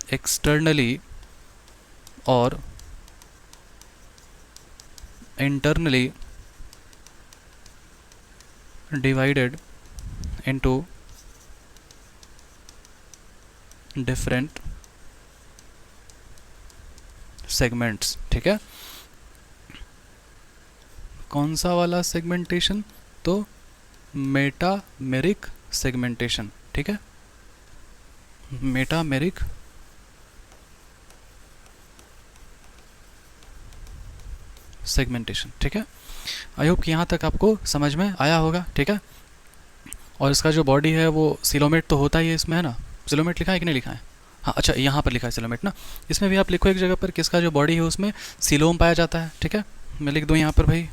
एक्सटर्नली और internally divided into different segments, ठीक है। कौन सा वाला सेगमेंटेशन? तो मेटामेरिक सेगमेंटेशन, ठीक है, मेटामेरिक सेगमेंटेशन, ठीक है। आई होप कि यहाँ तक आपको समझ में आया होगा, ठीक है। और इसका जो बॉडी है वो सिलोमेट तो होता ही है इसमें, है ना। सिलोमेट लिखा है कि नहीं लिखा है? हाँ, अच्छा यहाँ पर लिखा है सिलोमेट ना। इसमें भी आप लिखो एक जगह पर किसका जो बॉडी है उसमें सिलोम पाया जाता है, ठीक है। मैं लिख दूँ यहाँ पर भाई,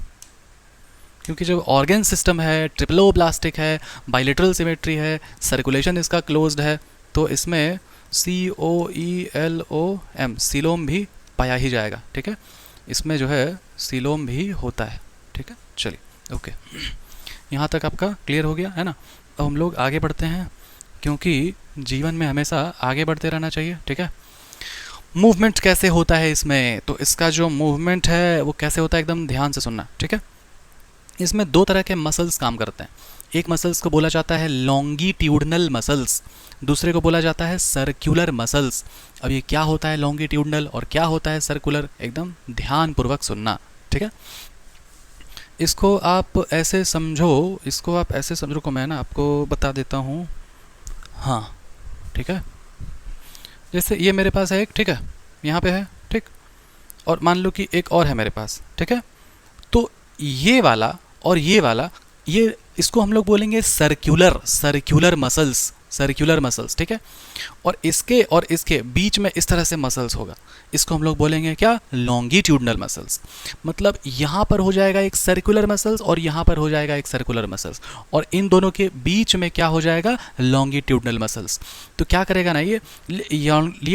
क्योंकि जो ऑर्गन सिस्टम है ट्रिप्लोब्लास्टिक है, बाइलेटरल सिमेट्री है, सर्कुलेशन इसका क्लोज्ड है, तो इसमें COELOM सिलोम भी पाया ही जाएगा, ठीक है। इसमें जो है सिलोम भी होता है, ठीक है। चलिए ओके, यहाँ तक आपका क्लियर हो गया है ना। अब हम लोग आगे बढ़ते हैं, क्योंकि जीवन में हमेशा आगे बढ़ते रहना चाहिए, ठीक है। मूवमेंट कैसे होता है इसमें? तो इसका जो मूवमेंट है वो कैसे होता है, एकदम ध्यान से सुनना, ठीक है। इसमें दो तरह के मसल्स काम करते हैं। एक मसल्स को बोला जाता है लॉन्गिट्यूडनल मसल्स, दूसरे को बोला जाता है सर्कुलर मसल्स। अब ये क्या होता है लॉन्गिट्यूडनल और क्या होता है सर्कुलर, एकदम ध्यानपूर्वक सुनना, ठीक है। इसको आप ऐसे समझो को मैं ना आपको बता देता हूँ। हाँ, ठीक है। जैसे ये मेरे पास है एक, ठीक है, यहाँ पे है, ठीक, और मान लो कि एक और है मेरे पास, ठीक है। तो ये वाला और ये वाला, ये इसको हम लोग बोलेंगे सर्कुलर मसल्स, ठीक है। और इसके बीच में इस तरह से मसल्स होगा, इसको हम लोग बोलेंगे क्या, लॉन्गिट्यूडनल मसल्स। मतलब यहाँ पर हो जाएगा एक सर्कुलर मसल्स और यहाँ पर हो जाएगा एक सर्कुलर मसल्स, और इन दोनों के बीच में क्या हो जाएगा, लॉन्गिट्यूडनल मसल्स। तो क्या करेगा ना ये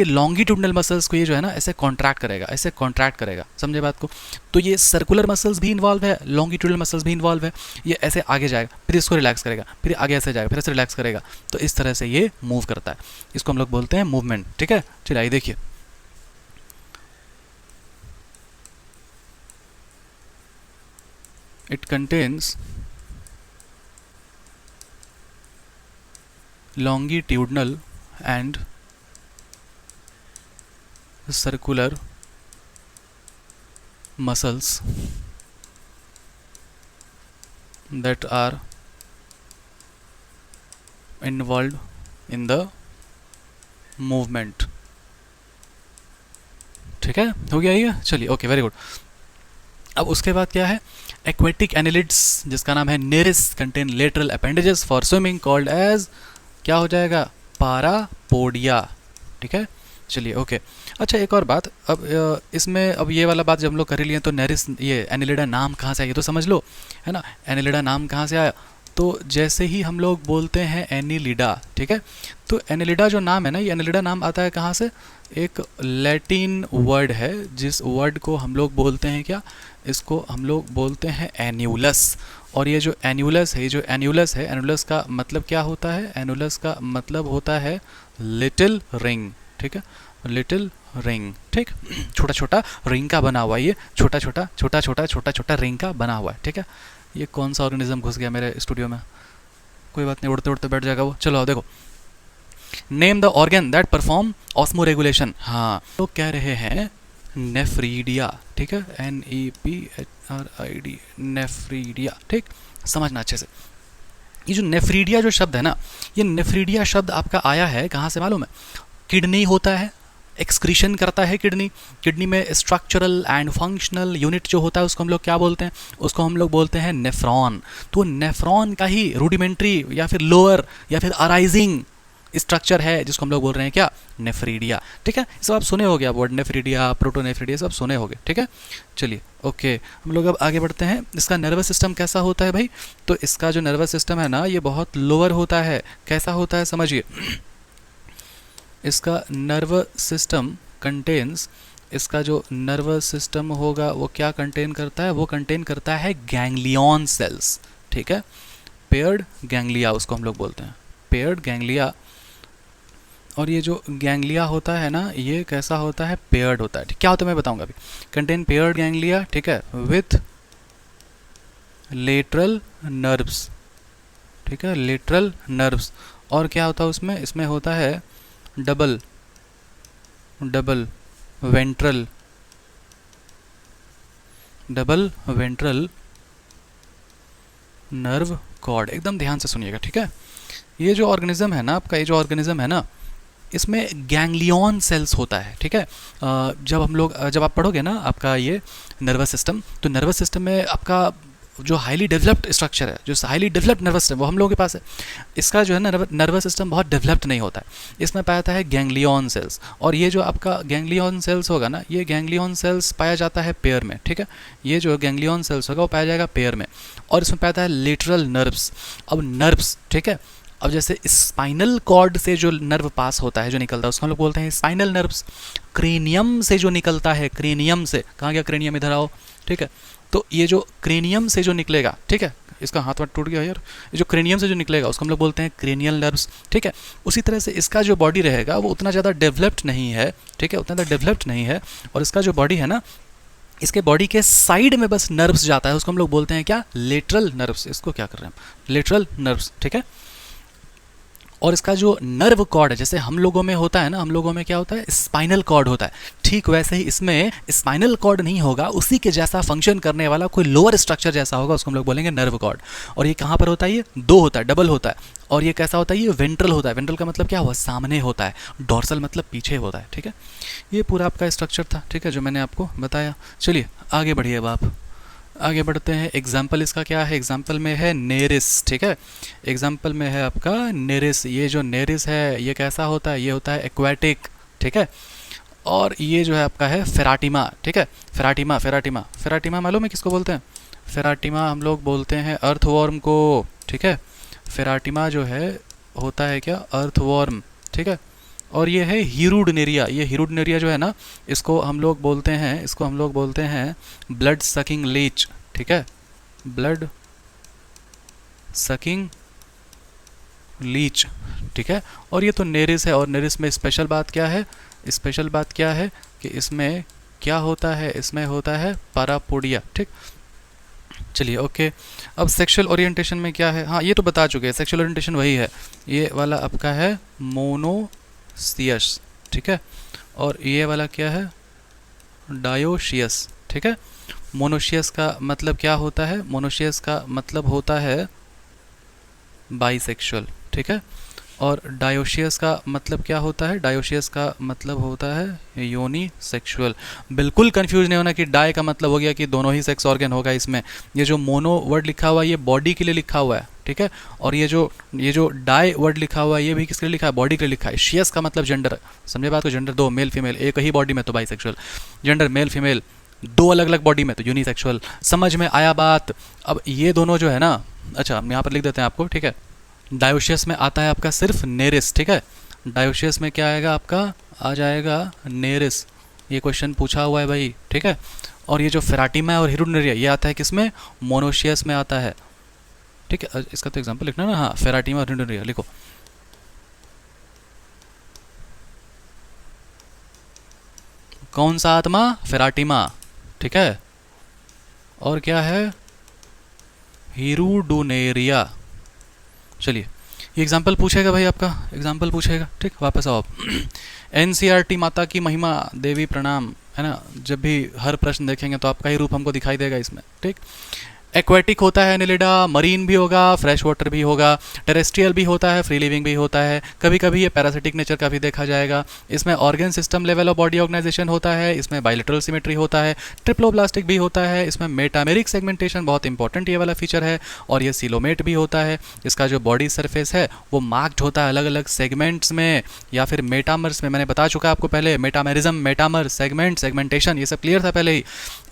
लॉन्गिट्यूडनल मसल्स को ये जो है ना ऐसे कॉन्ट्रैक्ट करेगा, समझे बात को। तो ये सर्कुलर मसल्स भी इन्वॉल्व है, लॉन्गिट्यूडनल मसल्स भी इन्वॉल्व है। ये ऐसे आगे जाएगा, फिर इसको रिलैक्स करेगा, फिर आगे ऐसे जाएगा, फिर ऐसे रिलैक्स करेगा। तो इस तरह से ये मूव करता है, इसको हम लोग बोलते हैं मूवमेंट, ठीक है। चलिए आइए देखिए, it contains longitudinal and circular muscles that are involved in the movement, ठीक है, हो गया ये। चलिए ओके, वेरी गुड। अब उसके बाद क्या है, एक्वेटिक एनिलिड्स जिसका नाम है Nereis contain lateral appendages for swimming called as, क्या हो जाएगा, पारापोडिया, ठीक है। चलिए ओके। अच्छा एक और बात, अब इसमें अब ये वाला बात जब हम लोग कर ही लिए तो नेरिस, ये एनिलिडा नाम कहाँ से आया ये तो समझ लो, है ना। एनिलिडा नाम कहाँ से आया, तो जैसे ही हम लोग बोलते हैं एनिलिडा, ठीक है, तो एनिलिडा जो नाम है ना, ये एनिलिडा नाम आता है कहाँ से, एक लैटिन वर्ड है जिस वर्ड को हम लोग बोलते हैं क्या, इसको हम लोग बोलते हैं एन्यूलस। और ये जो एन्यूलस है, एन्यूलस का मतलब क्या होता है, एन्यूलस का मतलब होता है लिटिल रिंग, ठीक है, लिटिल रिंग, ठीक, छोटा छोटा रिंग का बना हुआ है, ये छोटा छोटा रिंग का बना हुआ है, ठीक है। ये कौन सा ऑर्गेनिज्म घुस गया मेरे स्टूडियो में, कोई बात नहीं, उड़ते उड़ते बैठ जाएगा वो। चलो देखो, name the organ that perform osmo regulation. हाँ, तो कह रहे हैं नेफ्रीडिया, ठीक है, NEPHRID, नेफ्रीडिया, ठीक, समझना अच्छे से। ये जो नेफ्रीडिया जो शब्द है ना, ये नेफ्रीडिया शब्द आपका आया है कहाँ से मालूम है, किडनी होता है, एक्सक्रीशन करता है किडनी में स्ट्रक्चरल एंड फंक्शनल यूनिट जो होता है उसको हम लोग क्या बोलते हैं, उसको हम लोग बोलते हैं नेफ्रॉन। तो नेफ्रॉन का ही रूडिमेंट्री या फिर लोअर या फिर अराइजिंग स्ट्रक्चर है जिसको हम लोग बोल रहे हैं क्या, नेफ्रीडिया, ठीक है। सब आप सुने होगे, आप वर्ड नेफ्रीडिया, प्रोटोनेफ्रीडिया सब सुने होगे, ठीक है। चलिए ओके, हम लोग अब आगे बढ़ते हैं। इसका नर्वस सिस्टम कैसा होता है भाई, तो इसका जो नर्वस सिस्टम है ना ये बहुत लोअर होता है। कैसा होता है समझिए, इसका नर्व सिस्टम कंटेन्स, इसका जो नर्वस सिस्टम होगा वो क्या कंटेन करता है, वो कंटेन करता है गैंग्लियन सेल्स, ठीक है, पेयर्ड गैंग्लिया उसको हम लोग बोलते हैं, पेयर्ड गैंग्लिया। और ये जो गैंग्लिया होता है ना ये कैसा होता है, पेयर्ड होता है, ठीक, क्या होता है मैं बताऊंगा अभी। कंटेन पेयर्ड गैंग्लिया, ठीक है, विथ लेटरल नर्व्स, ठीक है, लेटरल नर्व्स। और क्या होता है उसमें, इसमें होता है डबल वेंट्रल नर्व कॉर्ड, एकदम ध्यान से सुनिएगा, ठीक है। ये जो ऑर्गेनिज्म है ना आपका, ये जो ऑर्गेनिज्म है ना, इसमें गैंग्लियन सेल्स होता है, ठीक है। जब आप पढ़ोगे ना आपका ये नर्वस सिस्टम, तो नर्वस सिस्टम में आपका जो हाईली डेवलप्ड स्ट्रक्चर है, जो हाईली डेवलप्ड नर्वस सिस्टम, वो हम लोगों के पास है। इसका जो है ना नर्वस सिस्टम बहुत डेवलप्ड नहीं होता है। इसमें पाया जाता है गैंग्लियन सेल्स, और ये जो आपका गैंग्लियन सेल्स होगा ना, ये गैंग्लियन सेल्स पाया जाता है पेयर में, ठीक है। ये जो गैंग्लियन सेल्स होगा वो पाया जाएगा पेयर में, और इसमें पाया जाता है लेटरल नर्व्स। अब नर्व्स, ठीक है, अब जैसे स्पाइनल कॉर्ड से जो नर्व पास होता है, जो निकलता है, उसको हम लोग बोलते हैं स्पाइनल नर्व्स। क्रेनियम से जो निकलता है, क्रेनियम से, कहाँ गया क्रेनियम, इधर आओ, ठीक है। तो ये जो क्रेनियम से जो निकलेगा, ठीक है, इसका हाथ वाथ टूट गया यार, ये जो क्रेनियम से जो निकलेगा उसको हम लोग बोलते हैं क्रेनियल नर्व्स, ठीक है। उसी तरह से इसका जो बॉडी रहेगा वो उतना ज़्यादा डेवलप्ड नहीं है, ठीक है, उतना ज़्यादा डेवलप्ड नहीं है, और इसका जो बॉडी है ना, इसके बॉडी के साइड में बस नर्व्स जाता है, उसको हम लोग बोलते हैं क्या, लेटरल नर्व्स। इसको क्या कर रहे हैं हम, लेटरल नर्व्स, ठीक है। और इसका जो नर्व कॉर्ड है, जैसे हम लोगों में होता है ना, हम लोगों में क्या होता है, स्पाइनल कॉर्ड होता है, ठीक वैसे ही इसमें स्पाइनल कॉर्ड नहीं होगा, उसी के जैसा फंक्शन करने वाला कोई लोअर स्ट्रक्चर जैसा होगा, उसको हम लोग बोलेंगे नर्व कॉर्ड। और ये कहाँ पर होता है, ये दो होता है, डबल होता है। और ये कैसा होता है, ये वेंट्रल होता है। वेंट्रल का मतलब क्या हुआ, सामने होता है। डोर्सल मतलब पीछे होता है, ठीक है। ये पूरा आपका स्ट्रक्चर था, ठीक है, जो मैंने आपको बताया। चलिए आगे बढ़िए, अब आप आगे बढ़ते हैं। एग्जाम्पल इसका क्या है, एग्जाम्पल में है नेरिस, ठीक है। एग्जाम्पल में है आपका नेरिस। ये जो नेरिस है ये कैसा होता है, ये होता है एक्वाटिक, ठीक है। और ये जो है आपका है फेराटिमा, ठीक है। फेराटिमा, फेराटिमा, फेराटिमा मालूम है किसको बोलते हैं, फेराटिमा हम लोग बोलते हैं अर्थवॉर्म को, ठीक है। फेराटिमा जो है होता है क्या, अर्थवॉर्म, ठीक है। और ये है हीरुडनेरिया। ये हीरुडनेरिया जो है ना, इसको हम लोग बोलते हैं ब्लड सकिंग लीच, ठीक है, ब्लड सकिंग लीच, ठीक है। और ये तो नेरिस है, और नेरिस में स्पेशल बात क्या है, स्पेशल बात क्या है कि इसमें क्या होता है, इसमें होता है पारापोडिया, ठीक। चलिए ओके। अब सेक्सुअल ओरिएंटेशन में क्या है, हाँ ये तो बता चुके हैं, सेक्सुअल ओरिएंटेशन वही है, ये वाला आपका है मोनोसियस, ठीक है। और ये वाला क्या है, डायोशियस, ठीक है। मोनोशियस का मतलब क्या होता है, मोनोशियस का मतलब होता है बाइसेक्सुअल, ठीक है। और डायोशियस का मतलब क्या होता है, डायोशियस का मतलब होता है योनि सेक्सुअल। बिल्कुल कंफ्यूज नहीं होना कि डाई का मतलब हो गया कि दोनों ही सेक्स ऑर्गन होगा इसमें। ये जो मोनो वर्ड लिखा हुआ है ये बॉडी के लिए लिखा हुआ है, ठीक है। और ये जो डाई वर्ड लिखा हुआ है ये भी किसके लिए लिखा है, बॉडी के लिए लिखा है। शियस का मतलब जेंडर, समझे बात को, जेंडर दो, मेल फीमेल, एक ही बॉडी में तो बाइसेक्सुअल, जेंडर मेल फीमेल, दो अलग अलग बॉडी में तो यूनिसेक्सुअल। समझ में आया बात। अब ये दोनों जो है ना, अच्छा हम यहाँ पर लिख देते हैं आपको, ठीक है। डायोशियस में आता है आपका सिर्फ नेरिस, ठीक है। डायोशियस में क्या आएगा आपका, आ जाएगा नेरिस। ये क्वेश्चन पूछा हुआ है भाई, ठीक है। और ये जो फेराटिमा और हीरुडनेरिया ये आता है किसमें, मोनोशियस में आता है, ठीक है। इसका तो एग्जांपल लिखना ना, हाँ फेराटिमा और हीरुडनेरिया लिखो। कौन सा आत्मा, फेराटिमा, ठीक है। और क्या है, हीरुडनेरिया। चलिए ये एग्जाम्पल पूछेगा भाई, आपका एग्जाम्पल पूछेगा, ठीक। वापस आओ आप। एनसीईआरटी माता की महिमा, देवी प्रणाम, है ना। जब भी हर प्रश्न देखेंगे तो आपका ही रूप हमको दिखाई देगा इसमें, ठीक। एक्वेटिक होता है एनेलिडा, मरीन भी होगा, फ्रेश वाटर भी होगा, टेरेस्ट्रियल भी होता है, फ्री लिविंग भी होता है, कभी कभी ये पैरासिटिक नेचर का भी देखा जाएगा। इसमें organ system level of body organisation होता है, इसमें बायलेटरल सिमेट्री होता है, ट्रिप्लोब्लास्टिक भी होता है, इसमें मेटामेरिक सेगमेंटेशन बहुत इंपॉर्टेंट ये वाला फीचर है, और ये सिलोमेट भी होता है। इसका जो बॉडी सरफेस है वो मार्क्ड होता है अलग अलग सेगमेंट्स में या फिर मेटामर्स में। मैंने बता चुका आपको पहले, मेटामेरिज्म, मेटामर, सेगमेंट, सेगमेंटेशन, ये सब क्लियर था पहले ही।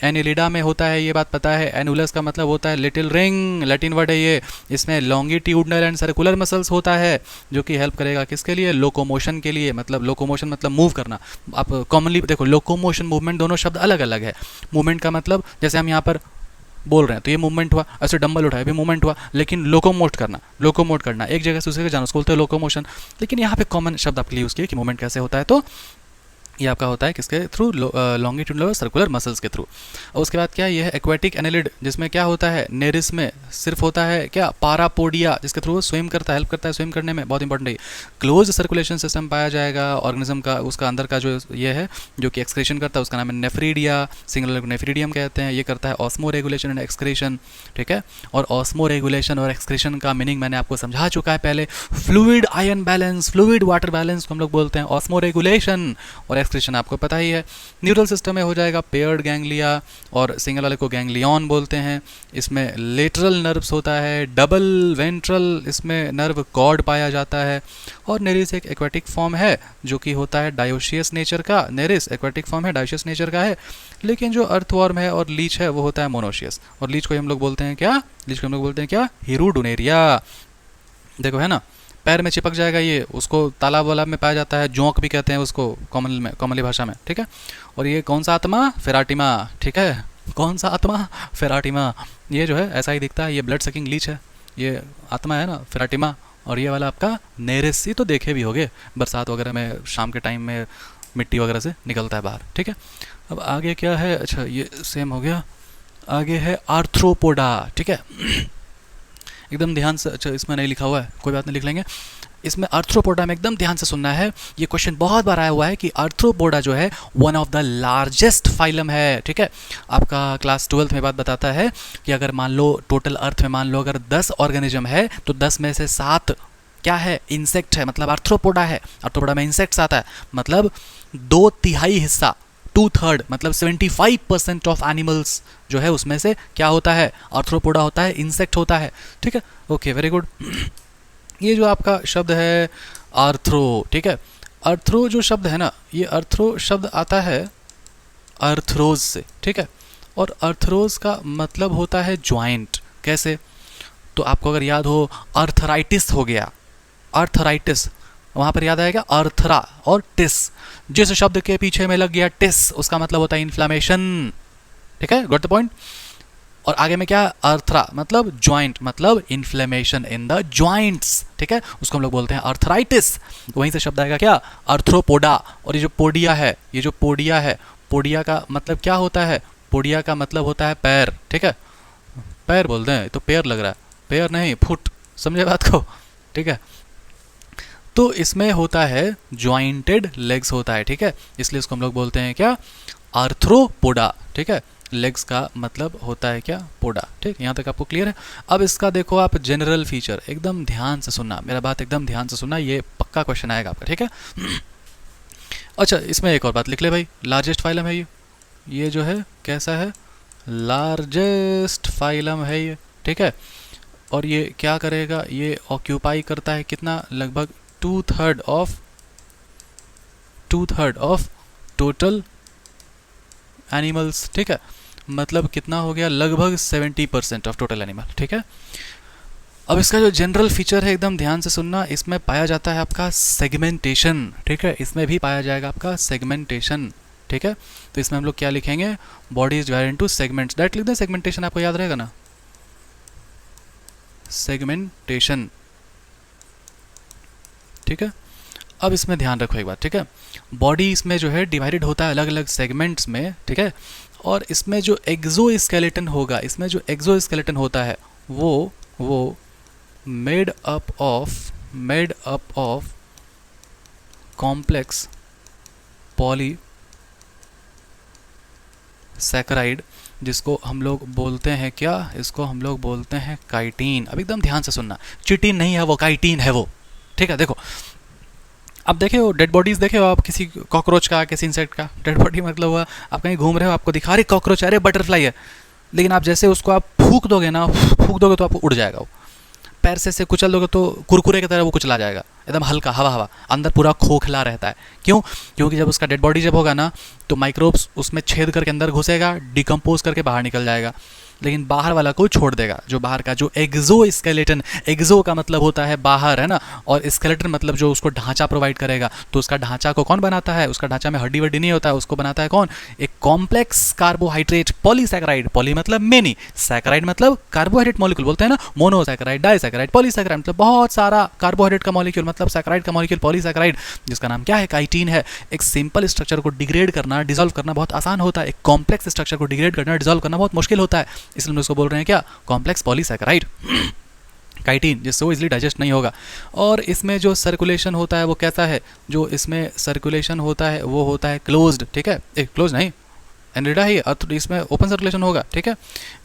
एनिलिडा में होता है, ये बात पता है। एनुलस का मतलब होता है लिटिल रिंग, लैटिन वर्ड है ये। इसमें लॉन्गिट्यूडनल एंड सर्कुलर मसल्स होता है जो कि हेल्प करेगा किसके लिए, लोकोमोशन के लिए। मतलब लोकोमोशन मतलब मूव करना। आप कॉमनली देखो लोकोमोशन मूवमेंट दोनों शब्द अलग अलग है। मूवमेंट का मतलब जैसे हम यहाँ पर बोल रहे हैं तो ये मूवमेंट हुआ, ऐसे डंबल उठाया भी मूवमेंट हुआ, लेकिन लोकोमोट करना एक जगह से दूसरी जगह जाना उसको बोलते हैं लोकोमोशन। लेकिन यहाँ पे कॉमन शब्द आपके लिए यूज़ किया कि मूवमेंट कैसे होता है, तो ये आपका होता है किसके थ्रू, लॉन्गिट्यूडनल सर्कुलर मसल्स के थ्रू। और उसके बाद क्या है, ये है एक्वेटिक एनालिड, जिसमें क्या होता है, नेरिस में सिर्फ होता है क्या, पारापोडिया, जिसके थ्रू वो स्विम करता है, हेल्प करता है स्विम करने में, बहुत इंपॉर्टेंट है। क्लोज सर्कुलेशन सिस्टम पाया जाएगा ऑर्गेनिज्म का, उसका अंदर का जो ये है जो कि एक्सक्रीशन करता है, उसका नाम है नेफ्रीडिया, सिंगुलर नेफ्रीडियम कहते हैं। ये करता है ऑस्मो रेगुलेशन एंड एक्सक्रीशन, ठीक है। और ऑस्मो रेगुलेशन और एक्सक्रीशन का मीनिंग मैंने आपको समझा चुका है पहले, fluid ion balance, fluid water balance को हम लोग बोलते हैं ऑस्मो रेगुलेशन, और एक्सक्रीशन आपको पता ही है। न्यूरल सिस्टम में हो जाएगा पेयर्ड गैंग्लिया, और सिंगल वाले को गैंग्लियन बोलते हैं। इसमें लेटरल नर्व्स होता है, डबल वेंट्रल इसमें नर्व कॉर्ड पाया जाता है। और नेरिस एक एक्वेटिक फॉर्म है जो कि होता है डायोशियस नेचर का, नेरिस एक्वेटिक फॉर्म है, डायोशियस नेचर का है। लेकिन जो अर्थवॉर्म है और लीच है वो होता है मोनोशियस, और लीच को हम लोग बोलते हैं क्या, लीच को हम लोग बोलते हैं क्या, हिरुडुनेरिया। देखो है ना, पैर में चिपक जाएगा ये, उसको तालाब वालाब में पाया जाता है, जोंक भी कहते हैं उसको कॉमनली भाषा में, ठीक है। और ये कौन सा आत्मा, फेराटिमा, ठीक है, कौन सा आत्मा, फेराटिमा। ये जो है ऐसा ही दिखता है, ये ब्लड सकिंग लीच है, ये आत्मा है ना फेराटिमा। और ये वाला आपका नेरिस, ये तो देखे भी होगे बरसात वगैरह में, शाम के टाइम में मिट्टी वगैरह से निकलता है बाहर, ठीक है। अब आगे क्या है, अच्छा ये सेम हो गया, आगे है आर्थ्रोपोडा, ठीक है। एकदम ध्यान से, अच्छा इसमें नहीं लिखा हुआ है, कोई बात नहीं, लिख लेंगे। इसमें आर्थ्रोपोडा में एकदम ध्यान से सुनना है, ये क्वेश्चन बहुत बार आया हुआ है कि आर्थ्रोपोडा जो है one of the largest phylum है, ठीक है। आपका क्लास 12th में बात बताता है कि अगर मान लो टोटल अर्थ में मान लो अगर 10 ऑर्गेनिज्म है तो 10 में से 7 क्या है, इंसेक्ट है, मतलब आर्थ्रोपोडा है। आर्थ्रोपोडा में इंसेक्ट्स आता है, मतलब 2/3 हिस्सा, 2/3 मतलब 75% ऑफ एनिमल्स जो है उसमें से क्या होता है, आर्थ्रोपोडा होता है, इंसेक्ट होता है, ठीक है। Okay very good. ये जो आपका शब्द है आर्थ्रो, ठीक है, अर्थ्रो जो शब्द है ना, ये अर्थ्रो शब्द आता है अर्थरोज से, ठीक है। और अर्थरोज का मतलब होता है ज्वाइंट। कैसे, तो आपको अगर याद हो अर्थराइटिस हो गया, अर्थराइटिस, वहाँ पर याद आएगा अर्थरा और टिस, जिस शब्द के पीछे में लग गया टिस उसका मतलब होता है इन्फ्लामेशन, ठीक है, गॉट द पॉइंट। और आगे में क्या, अर्थरा मतलब ज्वाइंट, मतलब इन्फ्लेमेशन इन द ज्वाइंट्स, ठीक है, उसको हम लोग बोलते हैं अर्थराइटिस। वहीं से शब्द आएगा क्या, अर्थ्रोपोडा। और ये जो पोडिया है, ये जो पोडिया है, पोडिया का मतलब क्या होता है, पोडिया का मतलब होता है पैर, ठीक है, पैर बोलते हैं, तो पैर लग रहा है, पैर नहीं फुट, समझे बात को, ठीक है। तो इसमें होता है ज्वाइंटेड लेग्स होता है, ठीक है, इसलिए इसको हम लोग बोलते हैं क्या, आर्थ्रोपोडा, ठीक है। लेग्स का मतलब होता है क्या, पोडा, ठीक, यहाँ तक आपको क्लियर है। अब इसका देखो आप जनरल फीचर, एकदम ध्यान से सुनना, मेरा बात एकदम ध्यान से सुनना, ये पक्का क्वेश्चन आएगा आपका, ठीक है। अच्छा इसमें एक और बात लिख ले भाई, लार्जेस्ट फाइलम है ये जो है कैसा है, लार्जेस्ट फाइलम है ये, ठीक है। और ये क्या करेगा, ये ऑक्यूपाई करता है कितना, लगभग 2/3 ऑफ टोटल एनिमल्स, ठीक है, मतलब कितना हो गया, लगभग 70% ऑफ टोटल एनिमल, ठीक है। अब इसका जो जनरल फीचर है एकदम ध्यान से सुनना, इसमें पाया जाता है आपका सेगमेंटेशन, ठीक है, इसमें भी पाया जाएगा आपका सेगमेंटेशन, ठीक है। तो इसमें हम लोग क्या लिखेंगे, body is divided into segments, direct लिख दें, सेगमेंटेशन आपको याद रहेगा ना, सेगमेंटेशन, ठीक है। अब इसमें ध्यान रखो एक बात, ठीक है, बॉडी इसमें जो है डिवाइडेड होता है अलग अलग सेगमेंट्स में, ठीक है। और इसमें जो एक्सोस्केलेटन होगा, इसमें जो एक्सोस्केलेटन होता है वो made up of complex polysaccharide, जिसको हम लोग बोलते हैं क्या, इसको हम लोग बोलते हैं काइटिन। अब एकदम ध्यान से सुनना, चिटिन नहीं है वो, काइटिन है वो, ठीक है। देखो अब देखे हो डेड बॉडीज, देखे हो आप किसी कॉकरोच का, किसी इंसेक्ट का डेड बॉडी, मतलब हुआ आप कहीं घूम रहे हो, आपको दिखा रही कॉकरोच, अरे बटरफ्लाई है, लेकिन आप जैसे उसको आप फूंक दोगे ना, फूंक दोगे तो आपको उड़ जाएगा वो, पैर से कुचल दोगे तो कुरकुरे की तरह वो कुचला जाएगा, एकदम हल्का हवा, अंदर पूरा खोखला रहता है। क्यों, क्योंकि जब उसका डेड बॉडी जब होगा ना तो माइक्रोब्स उसमें छेद करके अंदर घुसेगा, डिकम्पोज करके बाहर निकल जाएगा। लेकिन बाहर वाला को छोड़ देगा, जो बाहर का जो एक्सो स्केलेटन, एक्सो का मतलब होता है बाहर, है ना, और स्केलेटन मतलब जो उसको ढांचा प्रोवाइड करेगा। तो उसका ढांचा को कौन बनाता है? उसका ढांचा में हड्डी वड्डी नहीं होता है, उसको बनाता है कौन? एक कॉम्प्लेक्स कार्बोहाइड्रेट पॉलीसैकेराइड। पॉली मतलब मेनी, सैकेराइड मतलब कार्बोहाइड्रेट मॉलिक्यूल, बोलते हैं ना मोनोसैकेराइड, डाइसैकेराइड, पॉलीसैकेराइड मतलब बहुत सारा कार्बोहाइड्रेट का मॉलिक्यूल, मतलब सैकेराइड का मॉलिक्यूल पॉलीसैकेराइड, जिसका नाम क्या है? काइटिन है। एक सिंपल स्ट्रक्चर को डिग्रेड करना, डिसॉल्व करना बहुत आसान होता है, एक कॉम्प्लेक्स स्ट्रक्चर को डिग्रेड करना, डिसॉल्व करना बहुत मुश्किल होता है, इसलिए हम उसको बोल रहे हैं क्या? कॉम्प्लेक्स पॉलीसैकेराइड काइटिन, जिससे वो इजीली डाइजेस्ट नहीं होगा। और इसमें जो सर्कुलेशन होता है वो कैसा है? जो इसमें सर्कुलेशन होता है वो होता है क्लोज्ड, ठीक है, क्लोज नहीं, एनरिडा ही, इसमें ओपन सर्कुलेशन होगा, ठीक है,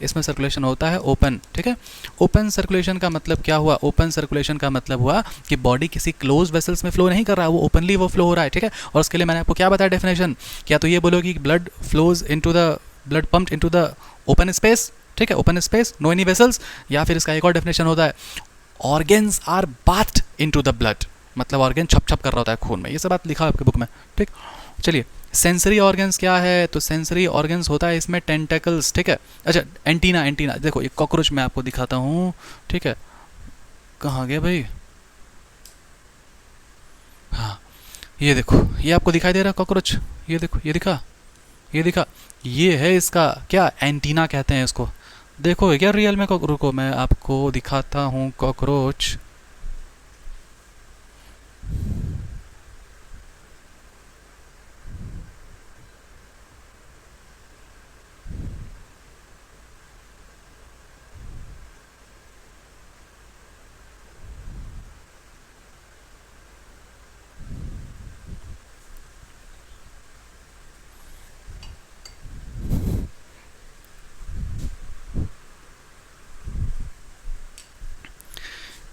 इसमें सर्कुलेशन होता है ओपन, ठीक है। ओपन सर्कुलेशन का मतलब क्या हुआ? ओपन सर्कुलेशन का मतलब हुआ कि बॉडी किसी क्लोज वेसल्स में फ्लो नहीं कर रहा, वो ओपनली वो फ्लो हो रहा है, ठीक है। और उसके लिए मैंने आपको क्या बताया डेफिनेशन? क्या तो ये बोलोगी कि blood flows into the, blood pumped into the open space, ठीक है, open space, no any vessels. या फिर इसका एक और डेफिनेशन होता है, organs are bathed into the blood, मतलब ऑर्गेन छप छप कर रहा होता है खून में, ये सब बात लिखा है आपके बुक में, ठीक। चलिए, सेंसरी ऑर्गन्स क्या है? तो सेंसरी ऑर्गन्स होता है इसमें टेंटेकल्स, ठीक है। अच्छा, एंटीना, एंटीना देखो, ये कॉकरोच मैं आपको दिखाता हूँ, ठीक है, कहाँ गया भाई? हाँ, ये देखो, ये आपको दिखाई दे रहा है कॉकरोच, ये देखो, ये दिखा, ये दिखा, ये है इसका क्या? एंटीना कहते हैं इसको। देखो क्या रियल में, रुको मैं आपको दिखाता हूँ कॉकरोच।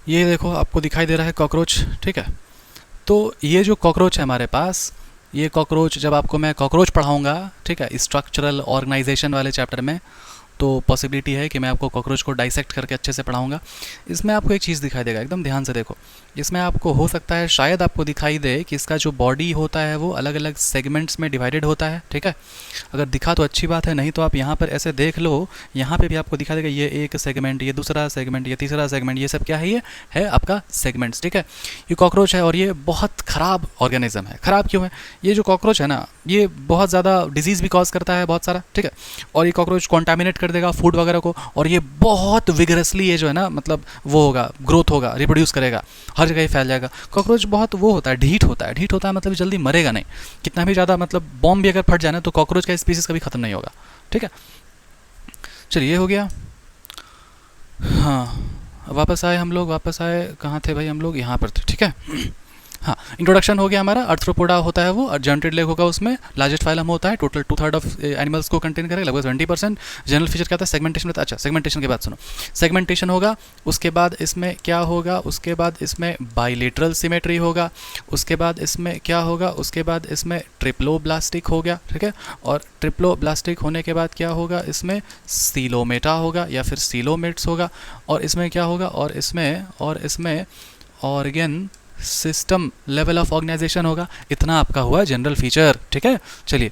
ये देखो आपको दिखाई दे रहा है कॉकरोच, ठीक है। तो ये जो कॉकरोच है हमारे पास, ये कॉकरोच जब आपको मैं कॉकरोच पढ़ाऊँगा, ठीक है, स्ट्रक्चरल ऑर्गेनाइजेशन वाले चैप्टर में, तो पॉसिबिलिटी है कि मैं आपको कॉकरोच को डाइसेक्ट करके अच्छे से पढ़ाऊंगा। इसमें आपको एक चीज़ दिखाई देगा, एकदम ध्यान से देखो, इसमें आपको हो सकता है शायद आपको दिखाई दे कि इसका जो बॉडी होता है वो अलग अलग सेगमेंट्स में डिवाइडेड होता है, ठीक है। अगर दिखा तो अच्छी बात है, नहीं तो आप यहाँ पर ऐसे देख लो, यहाँ पे भी आपको दिखा देगा ये एक सेगमेंट, ये दूसरा सेगमेंट, ये तीसरा सेगमेंट, ये सब क्या है? ये है आपका सेगमेंट्स, ठीक है। ये कॉकरोच है और ये बहुत ख़राब ऑर्गेनिज्म है। ख़राब क्यों है? ये जो कॉकरोच है ना, ये बहुत ज़्यादा डिजीज़ भी कॉज करता है बहुत सारा, ठीक है। और ये कॉकरोच कॉन्टामिनेट कर देगा फूड वगैरह को, और ये बहुत विगरसली ये जो है ना, मतलब वो होगा, ग्रोथ होगा, रिप्रोड्यूस करेगा, हर जगह ही फैल जाएगा। कॉकरोच बहुत वो होता है, ढीठ होता है। ढीठ होता है मतलब जल्दी मरेगा नहीं, कितना भी ज़्यादा मतलब बॉम्ब भी अगर फट जाए ना तो कॉकरोच का स्पीसीज कभी ख़त्म नहीं होगा, ठीक है। चलिए, ये हो गया। हाँ, वापस आए हम लोग, वापस आए, कहाँ थे भाई हम लोग? यहाँ पर थे, ठीक है। हाँ, इंट्रोडक्शन हो गया हमारा। आर्थ्रोपोडा होता है वो, जॉइंटेड लेग होगा उसमें, लार्जेस्ट फाइलम होता है, टोटल 2/3 ऑफ एनिमल्स को कंटेन करेगा, लगभग 20%। जनरल फीचर क्या था? सेगमेंटेशन होता है। अच्छा, सेगमेंटेशन के बाद सुनो, सेगमेंटेशन होगा, उसके बाद इसमें क्या होगा? उसके बाद इसमें बाइलेटरल सिमेट्री होगा, उसके बाद इसमें क्या होगा? उसके बाद इसमें ट्रिप्लोब्लास्टिक हो गया, ठीक है। और ट्रिप्लोब्लास्टिक होने के बाद क्या होगा? इसमें सीलोमेटा होगा या फिर सीलोमेट्स होगा। और इसमें क्या होगा? और इसमें organ system level of organisation होगा। इतना आपका हुआ जनरल फीचर, ठीक है। चलिए,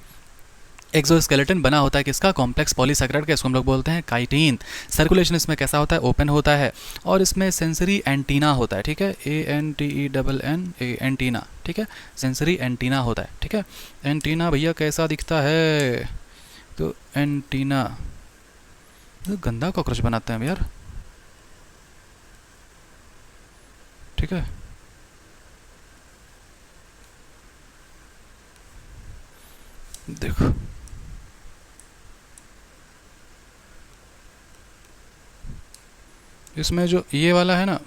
एक्सोस्केलेटन बना होता है किसका? कॉम्प्लेक्स पॉलीसैकेराइड का, इसको हम लोग बोलते हैं काइटिन। सर्कुलेशन इसमें कैसा होता है? ओपन होता है। और इसमें सेंसरी एंटीना होता है, ठीक है, ANTENN एंटीना, ठीक है, सेंसरी एंटीना होता है, ठीक है। एंटीना भैया कैसा दिखता है? तो एंटीना, तो गंदा कॉकरोच बनाते हैं यार, ठीक है। देखो, इसमें जो ये वाला है ना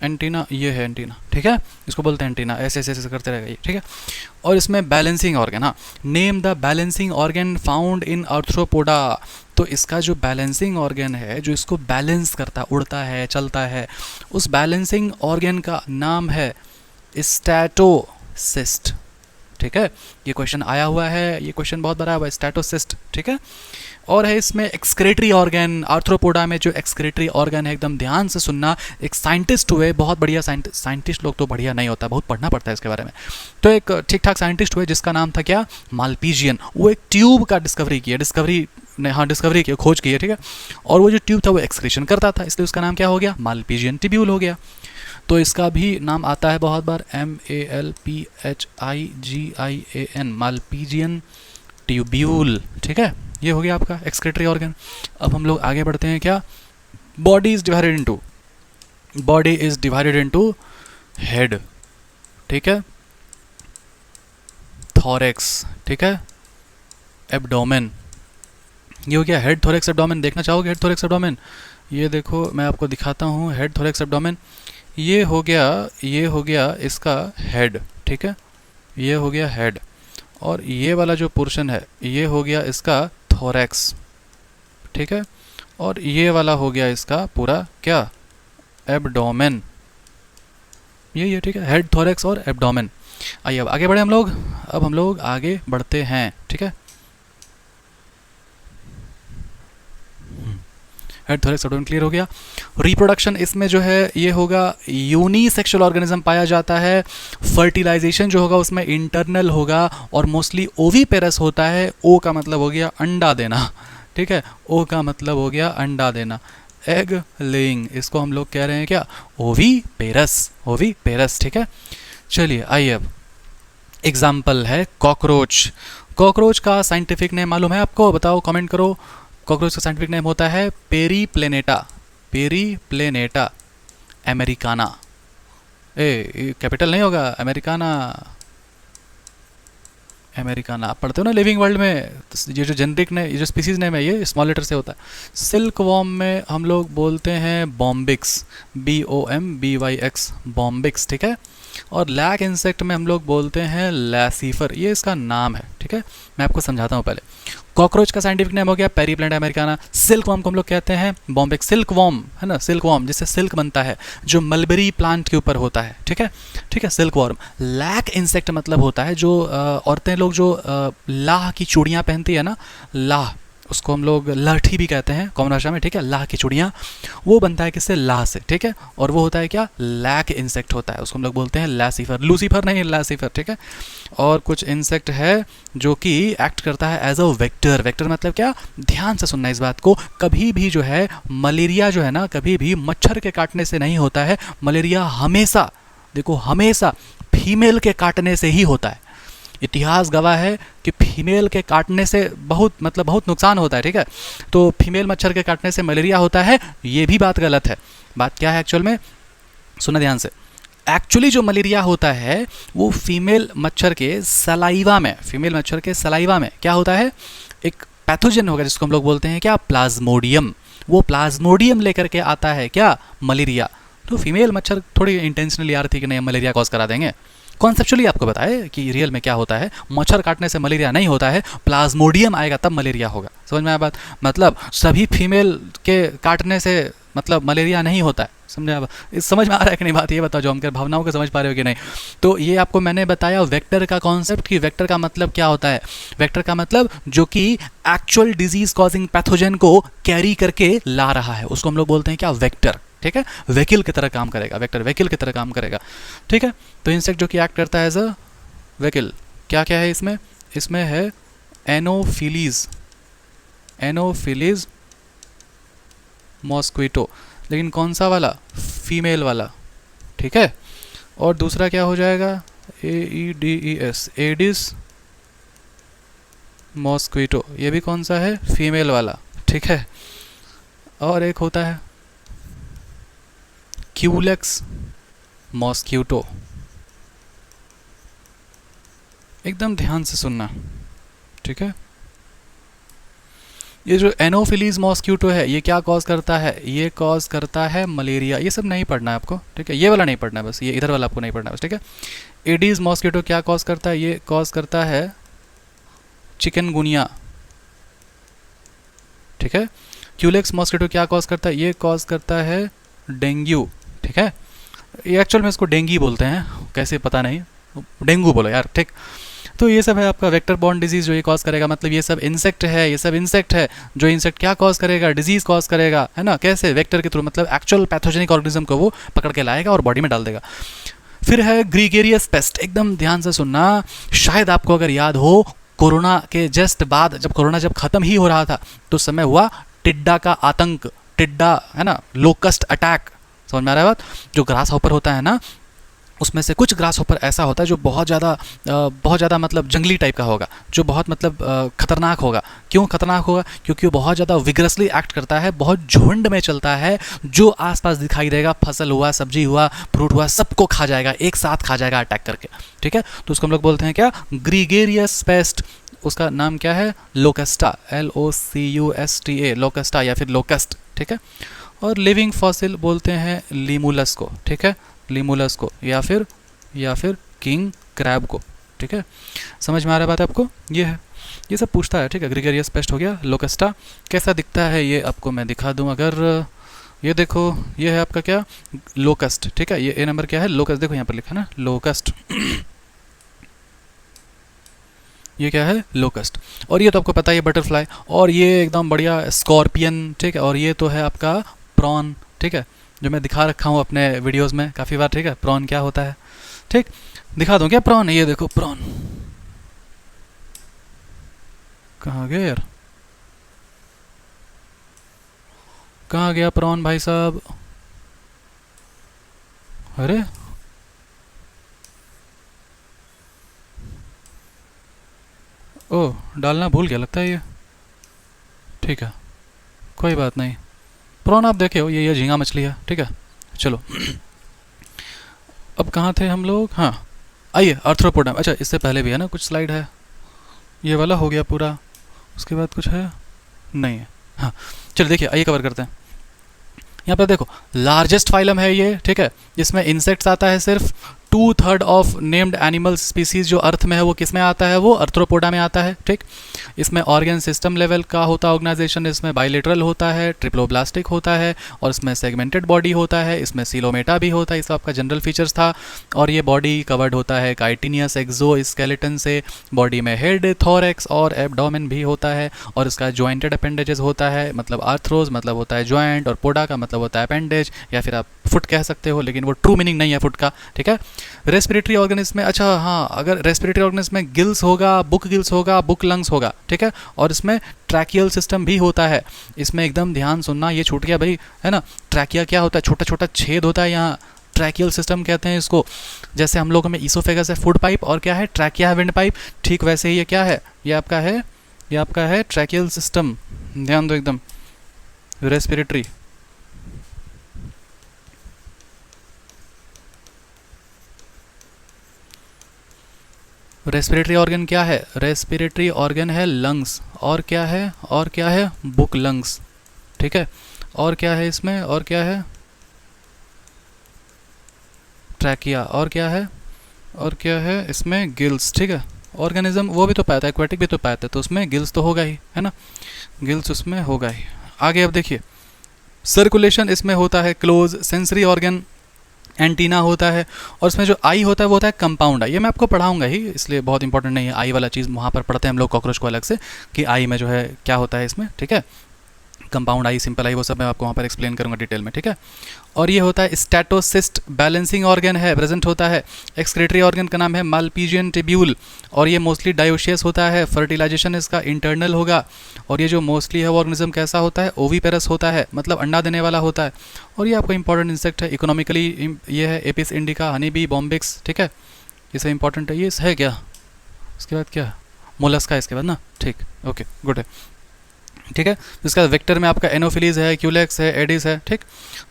एंटीना, ये है एंटीना, ठीक है, इसको बोलते हैं एंटीना। ऐसे ऐसे ऐसे करते रहेगा ये, ठीक है। और इसमें बैलेंसिंग ऑर्गन, हाँ, name the balancing organ found in arthropoda. तो इसका जो बैलेंसिंग ऑर्गन है, जो इसको बैलेंस करता है, उड़ता है, चलता है, उस बैलेंसिंग ऑर्गन का नाम है स्टैटोसिस्ट, ठीक है। ये क्वेश्चन आया हुआ है, ये क्वेश्चन बहुत बड़ा है, स्टैटोसिस्ट, ठीक है। और है इसमें एक्सक्रेटरी ऑर्गन। आर्थ्रोपोडा में जो एक्सक्रेटरी ऑर्गन है, एकदम ध्यान से सुनना, एक साइंटिस्ट हुए, बहुत बढ़िया साइंटिस्ट लोग तो बढ़िया नहीं होता, बहुत पढ़ना पड़ता है इसके बारे में। तो एक ठीक ठाक साइंटिस्ट हुए जिसका नाम था क्या? मालपीजियन। वो एक ट्यूब का डिस्कवरी किया, डिस्कवरी ने हाँ डिस्कवरी की, खोज की है, ठीक है। और वो जो ट्यूब था वो एक्सक्रीशन करता था, इसलिए उसका नाम क्या हो गया, मालपीजियन ट्यूब्यूल हो गया। तो इसका भी नाम आता है बहुत बार, MALPHIGIAN, मालपीजियन ट्यूब्यूल, ठीक है। ये हो गया आपका एक्सक्रीटरी ऑर्गन। अब हम लोग आगे बढ़ते हैं, क्या, body is divided into head, ठीक है, थॉरेक्स, ठीक है, एब्डोमेन। ये हो गया हेड, थोरेक्स, एब्डोमेन। देखना चाहोगे हेड, थोरेक्स, एब्डोमेन? ये देखो मैं आपको दिखाता हूँ, हेड, थोरेक्स, एब्डोमेन। ये हो गया इसका हेड, ठीक है, ये हो गया हेड। और ये वाला जो पोर्शन है ये हो गया इसका थोरेक्स, ठीक है। और ये वाला हो गया इसका पूरा क्या, एब्डोमेन। ये ठीक है, हेड, थोरेक्स और एब्डोमेन। आइए अब आगे बढ़े हम लोग, अब हम लोग आगे बढ़ते हैं, ठीक है। हेड, थोरेक्स, एब्डोमेन क्लियर हो गया। रिप्रोडक्शन इसमें जो है ये होगा, यूनिसेक्सुअल ऑर्गेनिज्म पाया जाता है। फर्टिलाइजेशन जो होगा उसमें इंटरनल होगा और मोस्टली ओवीपेरस होता है। ओ का मतलब हो गया अंडा देना, ठीक है, ओ का मतलब हो गया अंडा देना, एग लेइंग, इसको हम लोग कह रहे हैं क्या, ओवीपेरस, ठीक है। चलिए आइए अब एग्जाम्पल है कॉकरोच। कॉकरोच का साइंटिफिक नेम मालूम है आपको, बताओ, कमेंट करो। कॉकरोच का साइंटिफिक नेम होता है पेरीप्लेनेटा अमेरिकाना। कैपिटल नहीं होगा, अमेरिकाना आप पढ़ते हो ना लिविंग वर्ल्ड में, ये जो जेनरिक ने, ये जो स्पीसीज नेम है ये स्मॉल लेटर से होता है। सिल्क वॉर्म में हम लोग बोलते हैं बॉम्बिक्स, BOMBYX, बॉम्बिक्स, ठीक है। और लैक इंसेक्ट में हम लोग बोलते हैं लैसीफर, ये इसका नाम है, ठीक है। मैं आपको समझाता हूँ पहले। कॉकरोच का साइंटिफिक नेम हो गया पेरीप्लेनेटा अमेरिकाना। सिल्क वॉर्म को हम लोग कहते हैं बॉम्बिक्स, सिल्क वॉर्म है ना, सिल्क वॉर्म जिससे सिल्क बनता है, जो मलबेरी प्लांट के ऊपर होता है, ठीक है, ठीक है, सिल्क वॉर्म। लैक इंसेक्ट मतलब होता है जो औरतें लोग जो लाह की चूड़ियाँ पहनती है ना, लाह, उसको हम लोग लाठी भी कहते हैं कॉमन भाषा में, ठीक है, लाह की चूड़ियाँ, वो बनता है किससे, लाह से, ठीक है। और वो होता है क्या, लैक इंसेक्ट होता है, उसको हम लोग बोलते हैं लैसीफर, लूसीफर नहीं, लैसीफर, ठीक है। और कुछ इंसेक्ट है जो कि एक्ट करता है एज अ वेक्टर। वेक्टर मतलब क्या, ध्यान से सुनना इस बात को, कभी भी जो है मलेरिया जो है ना, कभी भी मच्छर के काटने से नहीं होता है। मलेरिया हमेशा, देखो, हमेशा फीमेल के काटने से ही होता है। इतिहास गवाह है कि फीमेल के काटने से बहुत नुकसान होता है, ठीक है। तो फीमेल मच्छर के काटने से मलेरिया होता है, ये भी बात गलत है। बात क्या है एक्चुअल में, सुना ध्यान से। एक्चुअली जो मलेरिया होता है वो फीमेल मच्छर के सलाइवा में, क्या होता है, एक पैथोजन होगा जिसको हम लोग बोलते हैं क्या, प्लाज्मोडियम। वो प्लाज्मोडियम लेकर के आता है क्या, मलेरिया। तो फीमेल मच्छर थोड़ी इंटेंशनली आ रही थी कि नहीं मलेरिया कॉज करा देंगे। कॉन्सेप्चुअली आपको बताए कि रियल में क्या होता है, मच्छर काटने से मलेरिया नहीं होता है, प्लाज्मोडियम आएगा तब मलेरिया होगा। समझ में आया बात, मतलब सभी फीमेल के काटने से मतलब मलेरिया नहीं होता है, समझे आप? समझ में आ रहा है कि नहीं बात, ये बताओ, जो हम भावनाओं को समझ पा रहे हो कि नहीं। तो ये आपको मैंने बताया वेक्टर का कॉन्सेप्ट, कि वेक्टर का मतलब क्या होता है। वेक्टर का मतलब जो कि एक्चुअल डिजीज कॉजिंग पैथोजन को कैरी करके ला रहा है, उसको हम लोग बोलते हैं क्या, वेक्टर, ठीक है। व्हीकल की तरह काम करेगा, वेक्टर व्हीकल की तरह काम करेगा, ठीक है। तो इंसेक्ट जो कि एक्ट करता है एज अ व्हीकल, क्या क्या है इसमें, इसमें है एनोफिलीज मॉस्क्विटो, लेकिन कौन सा वाला, फीमेल वाला, ठीक है। और दूसरा क्या हो जाएगा, AEDES, एडिस मॉस्क्विटो, ये भी कौन सा है, फीमेल वाला, ठीक है। और एक होता है क्यूलेक्स मॉस्क्यूटो, एकदम ध्यान से सुनना, ठीक है। ये जो एनोफिलीज मॉस्क्यूटो है ये क्या कॉज करता है, ये कॉज करता है मलेरिया। ये सब नहीं पढ़ना है आपको, ठीक है, ये वाला नहीं पढ़ना है बस, ये इधर वाला आपको नहीं पढ़ना है बस, ठीक है। एडीज मॉस्क्यूटो क्या कॉज करता है, ये कॉज करता है चिकनगुनिया, ठीक है। क्यूलेक्स मॉस्क्यूटो क्या कॉज करता है, ये कॉज करता है डेंगू, ठीक है। ये एक्चुअल में इसको डेंगी बोलते हैं, कैसे पता नहीं, डेंगू बोलो यार, ठीक। तो ये सब है आपका वेक्टर बॉर्न डिजीज जो ये कॉज करेगा, मतलब ये सब इंसेक्ट है, जो इंसेक्ट क्या कॉज करेगा, डिजीज कॉज करेगा, है ना, कैसे, वेक्टर के थ्रू, मतलब एक्चुअल पैथोजेनिक ऑर्गेनिज्म को वो पकड़ के लाएगा और बॉडी में डाल देगा। फिर है ग्रीगेरियस पेस्ट, एकदम ध्यान से सुनना, शायद आपको अगर याद हो कोरोना के जस्ट बाद, जब कोरोना जब ख़त्म ही हो रहा था, तो उस समय हुआ टिड्डा का आतंक, टिड्डा है ना, लोकस्ट अटैक। समझ में आ रहा है बात? जो ग्रास हॉपर होता है ना, उसमें से कुछ ग्रास हॉपर ऐसा होता है जो बहुत ज़्यादा मतलब जंगली टाइप का होगा, जो बहुत मतलब खतरनाक होगा। क्यों खतरनाक होगा? क्योंकि वो बहुत ज़्यादा विग्रसली एक्ट करता है, बहुत झुंड में चलता है, जो आसपास दिखाई देगा, फसल हुआ, सब्जी हुआ, फ्रूट हुआ, सबको खा जाएगा, एक साथ खा जाएगा अटैक करके। ठीक है, तो उसको हम लोग बोलते हैं क्या? Gregarious paste. उसका नाम क्या है? लोकस्टा, LOCUSTA, लोकस्टा या फिर लोकस्ट। ठीक है, और लिविंग फॉसिल बोलते हैं लीमुलस को। ठीक है, लीमुलस को या फिर किंग क्रैब को। ठीक है, समझ में आ रहा है बात आपको? ये है, ये सब पूछता है। ठीक है, ग्रीगेरियस पेस्ट हो गया। लोकस्टा कैसा दिखता है ये आपको मैं दिखा दूं। अगर ये देखो, ये है आपका क्या? लोकस्ट। ठीक है, ये ए नंबर क्या है? लोकस्ट। देखो यहाँ पर लिखा ना, लोकस्ट। ये क्या है? लोकस्ट। और ये तो आपको पता ही है, बटरफ्लाई। और ये एकदम बढ़िया स्कॉर्पियन। ठीक है, और ये तो है आपका प्रॉन। ठीक है, जो मैं दिखा रखा हूँ अपने वीडियोस में काफ़ी बार। ठीक है, प्रॉन क्या होता है? ठीक, दिखा दूँ क्या प्रॉन? ये देखो प्रॉन। कहाँ गया यार, कहाँ गया प्रॉन भाई साहब? अरे ओह, डालना भूल गया लगता है ये। ठीक है, कोई बात नहीं। प्रॉन आप देखे हो, ये झींगा मछली है। ठीक है, चलो अब कहाँ थे हम लोग? हाँ, आइए आर्थ्रोपोडा। अच्छा, इससे पहले भी है ना कुछ स्लाइड है। ये वाला हो गया पूरा, उसके बाद कुछ है नहीं है। हाँ, चलो देखिए, आइए कवर करते हैं। यहाँ पर देखो, लार्जेस्ट फाइलम है ये। ठीक है, इसमें इंसेक्ट्स आता है सिर्फ 2/3 ऑफ नेम्ड एनिमल स्पीसीज जो अर्थ में है वो किस में आता है? वो अर्थ्रोपोडा में आता है। ठीक, इसमें ऑर्गन सिस्टम लेवल का होता है ऑर्गेनाइजेशन, इसमें बाइलेटरल होता है, ट्रिप्लोब्लास्टिक होता है, और इसमें सेगमेंटेड बॉडी होता है, इसमें सीलोमेटा भी होता है। इसका आपका जनरल फीचर्स था। और ये बॉडी कवर्ड होता है काइटिनियस एक्सो स्केलेटन से। बॉडी में हेड, थोरेक्स और एब्डोमेन भी होता है। और इसका ज्वाइंटेड अपेंडेजेस होता है, मतलब आर्थ्रोज मतलब होता है ज्वाइंट, और पोडा का मतलब होता है अपेंडेज, या फिर आप फुट कह सकते हो, लेकिन वो ट्रू मीनिंग नहीं है फुट का। ठीक है, रेस्पिरेटरी ऑर्गन में, अच्छा हाँ, अगर रेस्पिरेटरी ऑर्गन में गिल्स होगा, बुक गिल्स होगा, बुक लंग्स होगा। ठीक है, और इसमें ट्रैकियल सिस्टम भी होता है। इसमें एकदम ध्यान सुनना, ये छूट गया भाई, है ना। ट्रैकिया क्या होता है? छोटा छोटा छेद होता है यहाँ, ट्रैकियल सिस्टम कहते हैं इसको। जैसे हम लोगों में ईसोफेगस है, फूड पाइप, और क्या है? ट्रैकिया है, विंड पाइप। ठीक वैसे ही ये क्या है? ये आपका है ट्रैकियल सिस्टम। ध्यान दो एकदम, रेस्पिरेटरी। रेस्पिरेटरी ऑर्गन क्या है? रेस्पिरेटरी ऑर्गन है लंग्स। और क्या है? Book lungs. ठीक है, और क्या है इसमें? और क्या है? ट्रैकिया। और क्या है इसमें? गिल्स। ठीक है, ऑर्गेनिज्म वो भी तो पाता है, एक्वेटिक भी तो पाता है, तो उसमें गिल्स तो होगा ही, है ना। गिल्स उसमें होगा ही। आगे अब देखिए, सर्कुलेशन इसमें होता है क्लोज। सेंसरी ऑर्गन एंटीना होता है। और इसमें जो आई होता है वो होता है कंपाउंड आई। ये मैं आपको पढ़ाऊंगा ही, इसलिए बहुत इंपॉर्टेंट नहीं है आई वाला चीज़। वहाँ पर पढ़ते हैं हम लोग कॉकरोच को अलग से, कि आई में जो है क्या होता है इसमें। ठीक है, कंपाउंड आई, सिंपल आई, वो सब मैं आपको वहाँ पर एक्सप्लेन करूँगा डिटेल में। ठीक है, और ये होता है स्टैटोसिस्ट, बैलेंसिंग ऑर्गन है, प्रेजेंट होता है। एक्सक्रेटरी ऑर्गन का नाम है माल्पीजियन टिब्यूल, और ये मोस्टली डायोशियस होता है। फर्टिलाइजेशन इसका इंटरनल होगा। और ये जो मोस्टली है वो ऑर्गेनिज्म कैसा होता है? ओवीपेरस होता है, मतलब अंडा देने वाला होता है। और ये आपका इंपॉर्टेंट इंसेक्ट है इकोनॉमिकली, ये है Apis indica, honey bee, Bombyx. ठीक है, ये सब इंपॉर्टेंट है। ये है क्या? उसके बाद क्या? मोलस्का इसके बाद ना। ठीक, ओके, गुड है। ठीक है, इसका वेक्टर में आपका एनोफिलीज है, क्यूलेक्स है, एडिस है। ठीक,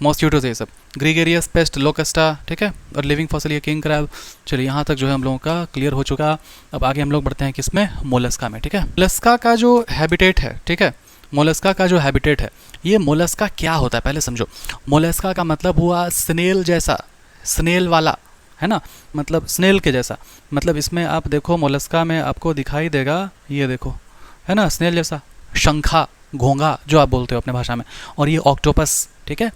मॉस्क्यूटोज है ये सब। Gregarious paste, लोकस्टा। ठीक है, और लिविंग फॉसिल ये किंग क्रैब। चलिए यहाँ तक जो है हम लोगों का क्लियर हो चुका। अब आगे हम लोग बढ़ते हैं किसमें? मोलस्का में। ठीक है, मोलस्का का जो हैबिटेट है, ठीक है, मोलस्का का जो हैबिटेट है, ये मोलस्का क्या होता है पहले समझो। मोलस्का का मतलब हुआ स्नेल जैसा, स्नेल वाला, है ना, मतलब स्नेल के जैसा। मतलब इसमें आप देखो, मोलस्का में आपको दिखाई देगा, ये देखो, है ना, स्नेल जैसा, शंखा, घोंगा जो आप बोलते हो अपने भाषा में। और ये ऑक्टोपस। ठीक है,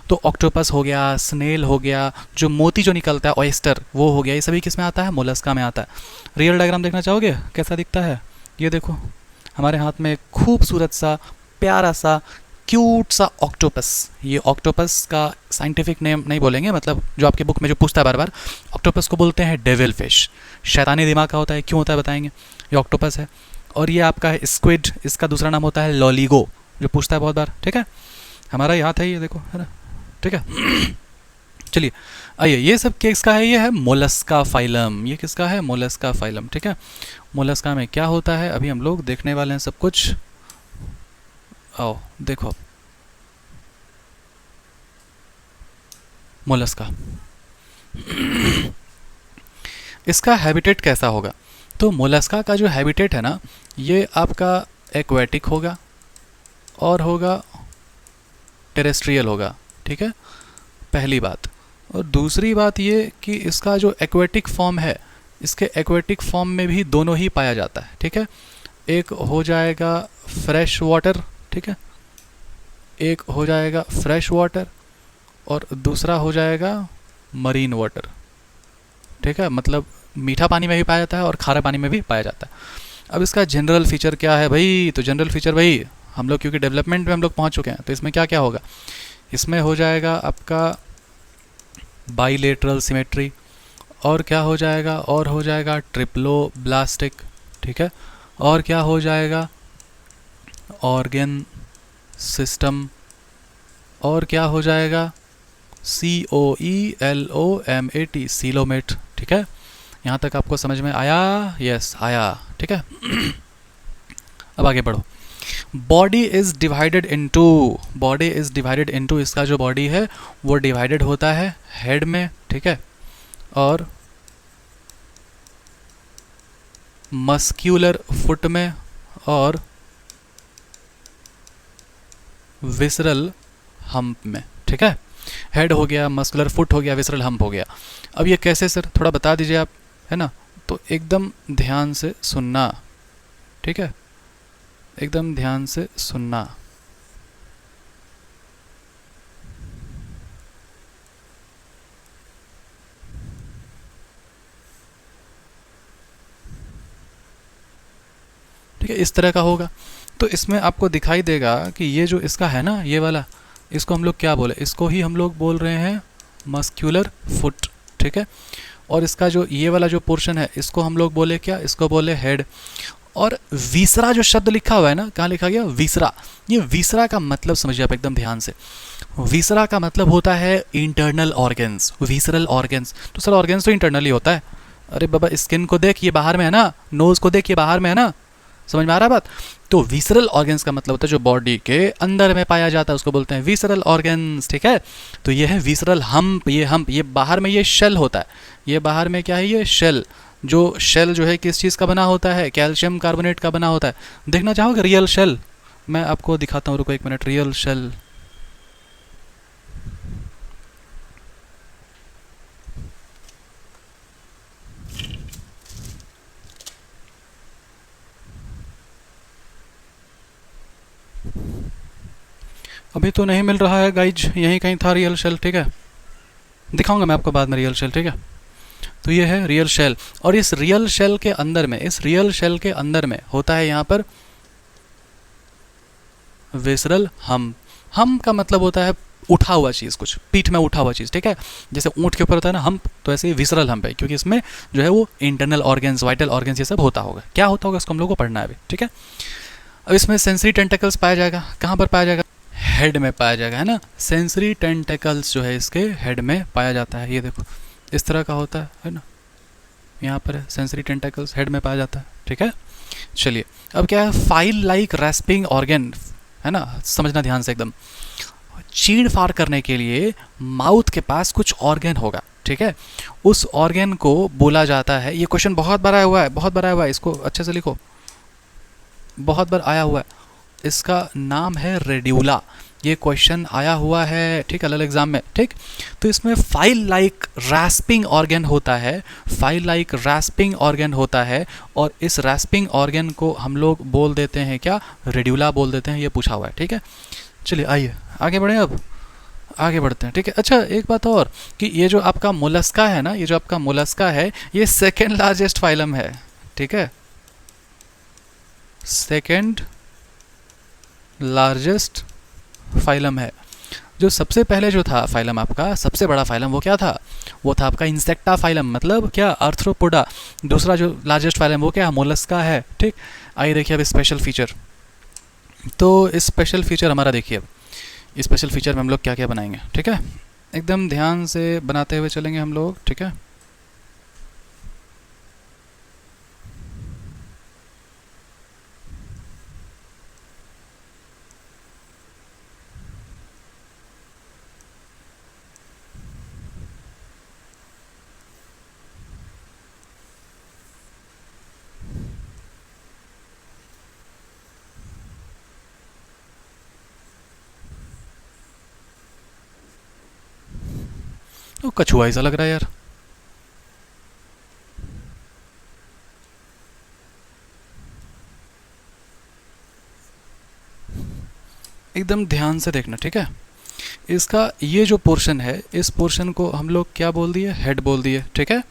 तो ऑक्टोपस हो गया, स्नेल हो गया, जो मोती जो निकलता है ऑयस्टर वो हो गया, ये सभी किस में आता है? मोलस्का में आता है। रियल डायग्राम देखना चाहोगे कैसा दिखता है? ये देखो हमारे हाथ में खूबसूरत सा, प्यारा सा, क्यूट सा ऑक्टोपस। ये ऑक्टोपस का साइंटिफिक नेम नहीं बोलेंगे, मतलब जो आपके बुक में जो पूछता है बार बार, ऑक्टोपस को बोलते हैं डेविल फिश। शैतानी दिमाग का होता है। क्यों होता है बताएंगे। ये ऑक्टोपस है। और ये आपका है स्क्विड, इसका दूसरा नाम होता है लॉलीगो, जो पूछता है बहुत बार, ठीक है, हमारा याद है ये, देखो है ना, ठीक है। चलिए आइए, ये सब किसका है, ये है मोलस्का फाइलम, ये किसका है, मोलस्का फाइलम, ठीक है। मोलस्का में क्या होता है अभी हम लोग देखने वाले हैं सब कुछ। आओ देखो, मोलस्का इसका हैबिटेट कैसा होगा। तो मोलस्का का जो हैबिटेट है ना, ये आपका एक्वेटिक होगा और होगा टेरेस्ट्रियल होगा, ठीक है, पहली बात। और दूसरी बात ये कि इसका जो एक्वेटिक फॉर्म है, इसके एक्वेटिक फॉर्म में भी दोनों ही पाया जाता है, ठीक है। एक हो जाएगा फ्रेश वाटर, ठीक है, एक हो जाएगा फ्रेश वाटर और दूसरा हो जाएगा मरीन वाटर, ठीक है, मतलब मीठा पानी में भी पाया जाता है और खारा पानी में भी पाया जाता है। अब इसका जनरल फीचर क्या है भाई, तो जनरल फीचर भाई, हम लोग क्योंकि डेवलपमेंट में हम लोग पहुंच चुके हैं, तो इसमें क्या क्या होगा, इसमें हो जाएगा आपका बाइलेटरल सिमेट्री, और क्या हो जाएगा, और हो जाएगा ट्रिप्लोब्लास्टिक, ठीक है, और क्या हो जाएगा ऑर्गेन सिस्टम, और क्या हो जाएगा COELOMAT सीलोमेट, ठीक है। यहाँ तक आपको समझ में आया, यस आया, ठीक है। अब आगे बढ़ो। Body is divided into, body is divided into, इसका जो बॉडी है वो डिवाइडेड होता है हेड में, ठीक है, और मस्क्यूलर फुट में और विसरल हम्प में, ठीक है। हेड हो गया, मस्कुलर फुट हो गया, विसरल हम्प हो गया। अब ये कैसे सर, थोड़ा बता दीजिए आप, है ना, तो एकदम ध्यान से सुनना, ठीक है, एकदम ध्यान से सुनना। ठीक है, इस तरह का होगा। तो इसमें आपको दिखाई देगा कि ये जो इसका है ना, ये वाला, इसको हम लोग क्या बोले, इसको ही हम लोग बोल रहे हैं मस्क्यूलर फुट, ठीक है। और इसका जो ये वाला जो पोर्शन है, इसको हम लोग बोले क्या, इसको बोले हेड। और वीसरा जो शब्द लिखा हुआ है ना, कहाँ लिखा गया, वीसरा, ये वीसरा का मतलब समझिए आप एकदम ध्यान से। वीसरा का मतलब होता है इंटरनल ऑर्गन्स, वीसरल ऑर्गन्स। तो सर ऑर्गन्स तो इंटरनली होता है, अरे बाबा स्किन को देख, ये बाहर में है ना, नोज को देख, ये बाहर में है ना, समझ में आ रहा है बात। तो विसरल ऑर्गन्स का मतलब होता है जो बॉडी के अंदर में पाया जाता है, उसको बोलते हैं विसरल ऑर्गन्स, ठीक है। तो ये है विसरल हम्प, ये हम्प, ये बाहर में ये शेल होता है, ये बाहर में क्या है, ये शेल, जो शेल जो है किस चीज़ का बना होता है, कैल्शियम कार्बोनेट का बना होता है। देखना चाहोगे रियल शेल, मैं आपको दिखाता हूँ, रुको एक मिनट, रियल शेल। अभी तो नहीं मिल रहा है गाइज, यहीं कहीं था रियल शेल, ठीक है, दिखाऊंगा मैं आपको बाद में रियल शेल, ठीक है। तो ये है रियल शेल, और इस रियल शेल के अंदर में, इस रियल शेल के अंदर में होता है यहाँ पर विसरल हम्प। हम्प का मतलब होता है उठा हुआ चीज़, कुछ पीठ में उठा हुआ चीज़, ठीक है। जैसे ऊँट के ऊपर होता है ना हम्प, तो ऐसे ही विसरल हम्प है, क्योंकि इसमें जो है वो इंटरनल ऑर्गन्स, वाइटल ऑर्गन्स, ये सब होता होगा। क्या होता होगा इसको हम लोग को पढ़ना है अभी, ठीक है। अब इसमें सेंसरी टेंटिकल्स पाया जाएगा, कहाँ पर पाया जाएगा, हेड में पाया जाएगा, है ना। सेंसरी टेंटिकल्स जो है इसके हेड में पाया जाता है, ये देखो इस तरह का होता है ना, यहाँ पर है सेंसरी टेंटिकल्स, हेड में पाया जाता है, ठीक है। चलिए अब क्या है, फाइल लाइक रेस्पिंग ऑर्गन, है ना, समझना ध्यान से एकदम। चीड़ फाड़ करने के लिए माउथ के पास कुछ ऑर्गन होगा, ठीक है, उस ऑर्गन को बोला जाता है, ये क्वेश्चन बहुत बार आया हुआ है, बहुत बार आया हुआ है, इसको अच्छे से लिखो, बहुत बार आया हुआ है, इसका नाम है रेड्यूला, ये क्वेश्चन आया हुआ है, ठीक है, अलग एग्जाम में, ठीक। तो इसमें फाइल लाइक रैस्पिंग ऑर्गन होता है, फाइल लाइक रैस्पिंग ऑर्गन होता है, और इस रैस्पिंग ऑर्गन को हम लोग बोल देते हैं क्या, रेड्यूला बोल देते हैं, ये पूछा हुआ है, ठीक है। चलिए आइए आगे बढ़ें, अब आगे बढ़ते हैं, ठीक है। अच्छा एक बात और, कि ये जो आपका मोलस्का है ना, ये जो आपका मोलस्का है, ये सेकेंड लार्जेस्ट फाइलम है, ठीक है, सेकेंड लार्जेस्ट फाइलम है। जो सबसे पहले जो था फाइलम आपका, सबसे बड़ा फाइलम वो क्या था, वो था आपका इंसेक्टा फाइलम, मतलब क्या आर्थ्रोपोडा। दूसरा जो लार्जेस्ट फाइलम वो क्या मोलस्का है, ठीक। आइए देखिए अब स्पेशल फीचर। तो स्पेशल फीचर हमारा देखिए, अब स्पेशल फीचर में हम लोग क्या क्या बनाएंगे, ठीक है। एकदम ध्यान से बनाते हुए चलेंगे हम लोग, ठीक है। वो कछुआ ऐसा लग रहा है यार। एकदम ध्यान से देखना, ठीक है। इसका ये जो पोर्शन है, इस पोर्शन को हम लोग क्या बोल दिए, हेड बोल दिए, ठीक है।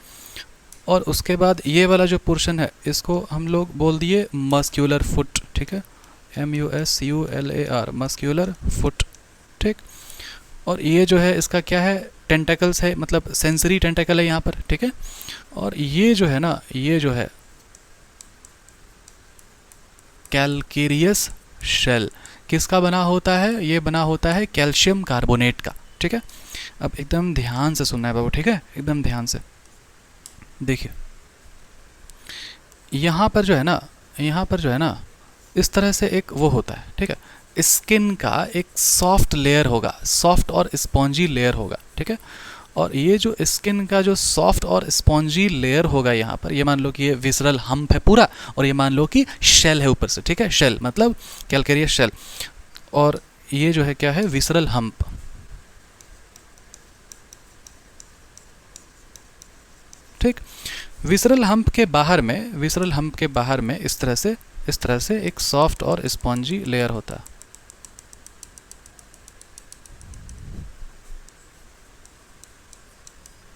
और उसके बाद ये वाला जो पोर्शन है इसको हम लोग बोल दिए मस्क्यूलर फुट, ठीक है। MUSCULAR, मस्क्यूलर फुट, ठीक। और ये जो है इसका क्या है, टेंटेकल्स है, मतलब सेंसरी टेंटेकल है यहाँ पर, ठीक है। और ये जो है ना, ये जो है कैलकेरियस शेल, किसका बना होता है, ये बना होता है कैल्शियम कार्बोनेट का, ठीक है। अब एकदम ध्यान से सुनना है बाबू, ठीक है, एकदम ध्यान से देखिए। यहाँ पर जो है ना, यहाँ पर जो है ना, इस तरह से एक वो होता है, ठीक है। स्किन का एक सॉफ्ट लेयर होगा, सॉफ्ट और स्पॉन्जी लेयर होगा, ठीक है। और ये जो स्किन का जो सॉफ्ट और स्पॉन्जी लेयर होगा यहाँ पर, ये मान लो कि ये विसरल हम्प है पूरा, और ये मान लो कि शेल है ऊपर से, ठीक है। शेल मतलब कैलकेरियस शेल, और ये जो है क्या है, विसरल हम्प, ठीक। विसरल हम्प के बाहर में, विसरल हम्प के बाहर में इस तरह से एक सॉफ्ट और स्पॉन्जी लेयर होता है।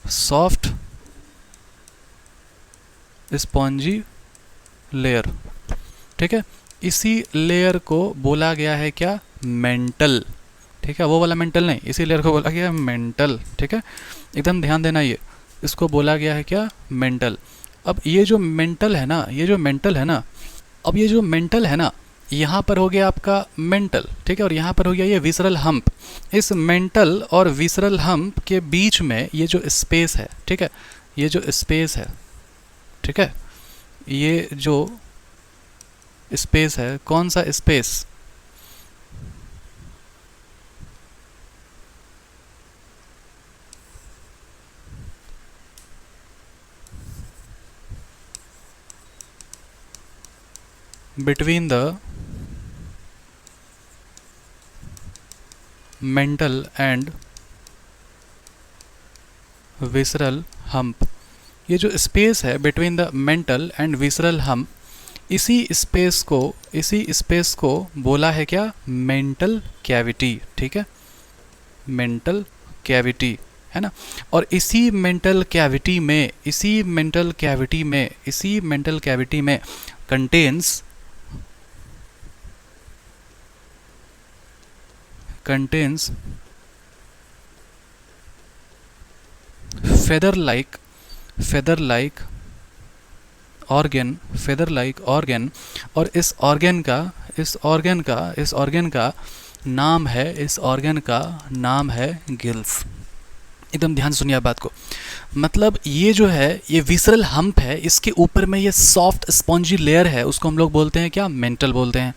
सॉफ्ट स्पॉन्जी लेयर, ठीक है। इसी लेयर को बोला गया है क्या, मेंटल, ठीक है। वो वाला मेंटल नहीं, इसी लेयर को बोला गया है मेंटल, ठीक है। एकदम ध्यान देना, ये इसको बोला गया है क्या, मेंटल। अब ये जो मेंटल है ना, ये जो मेंटल है ना, अब ये जो मेंटल है ना, यहाँ पर हो गया आपका मेंटल, ठीक है। और यहाँ पर हो गया ये विसरल हम्प। इस मेंटल और विसरल हम्प के बीच में ये जो स्पेस है, ठीक है, ये जो स्पेस है, ठीक है, ये जो स्पेस है, कौन सा space, between the mental and visceral hump, ये जो स्पेस है between the mental and visceral hump, इसी स्पेस को बोला है क्या, मेंटल कैविटी, ठीक है। मेंटल कैविटी है ना। और इसी मेंटल कैविटी में, इसी मेंटल कैविटी में, इसी मेंटल कैविटी में कंटेन्स feather like organ, और इस ऑर्गन का नाम है गिल्स। एकदम ध्यान सुनिए आप बात को। मतलब ये जो है, ये विसरल हम्प है, इसके ऊपर में ये सॉफ्ट स्पॉन्जी लेयर है, उसको हम लोग बोलते हैं क्या, मेंटल बोलते हैं।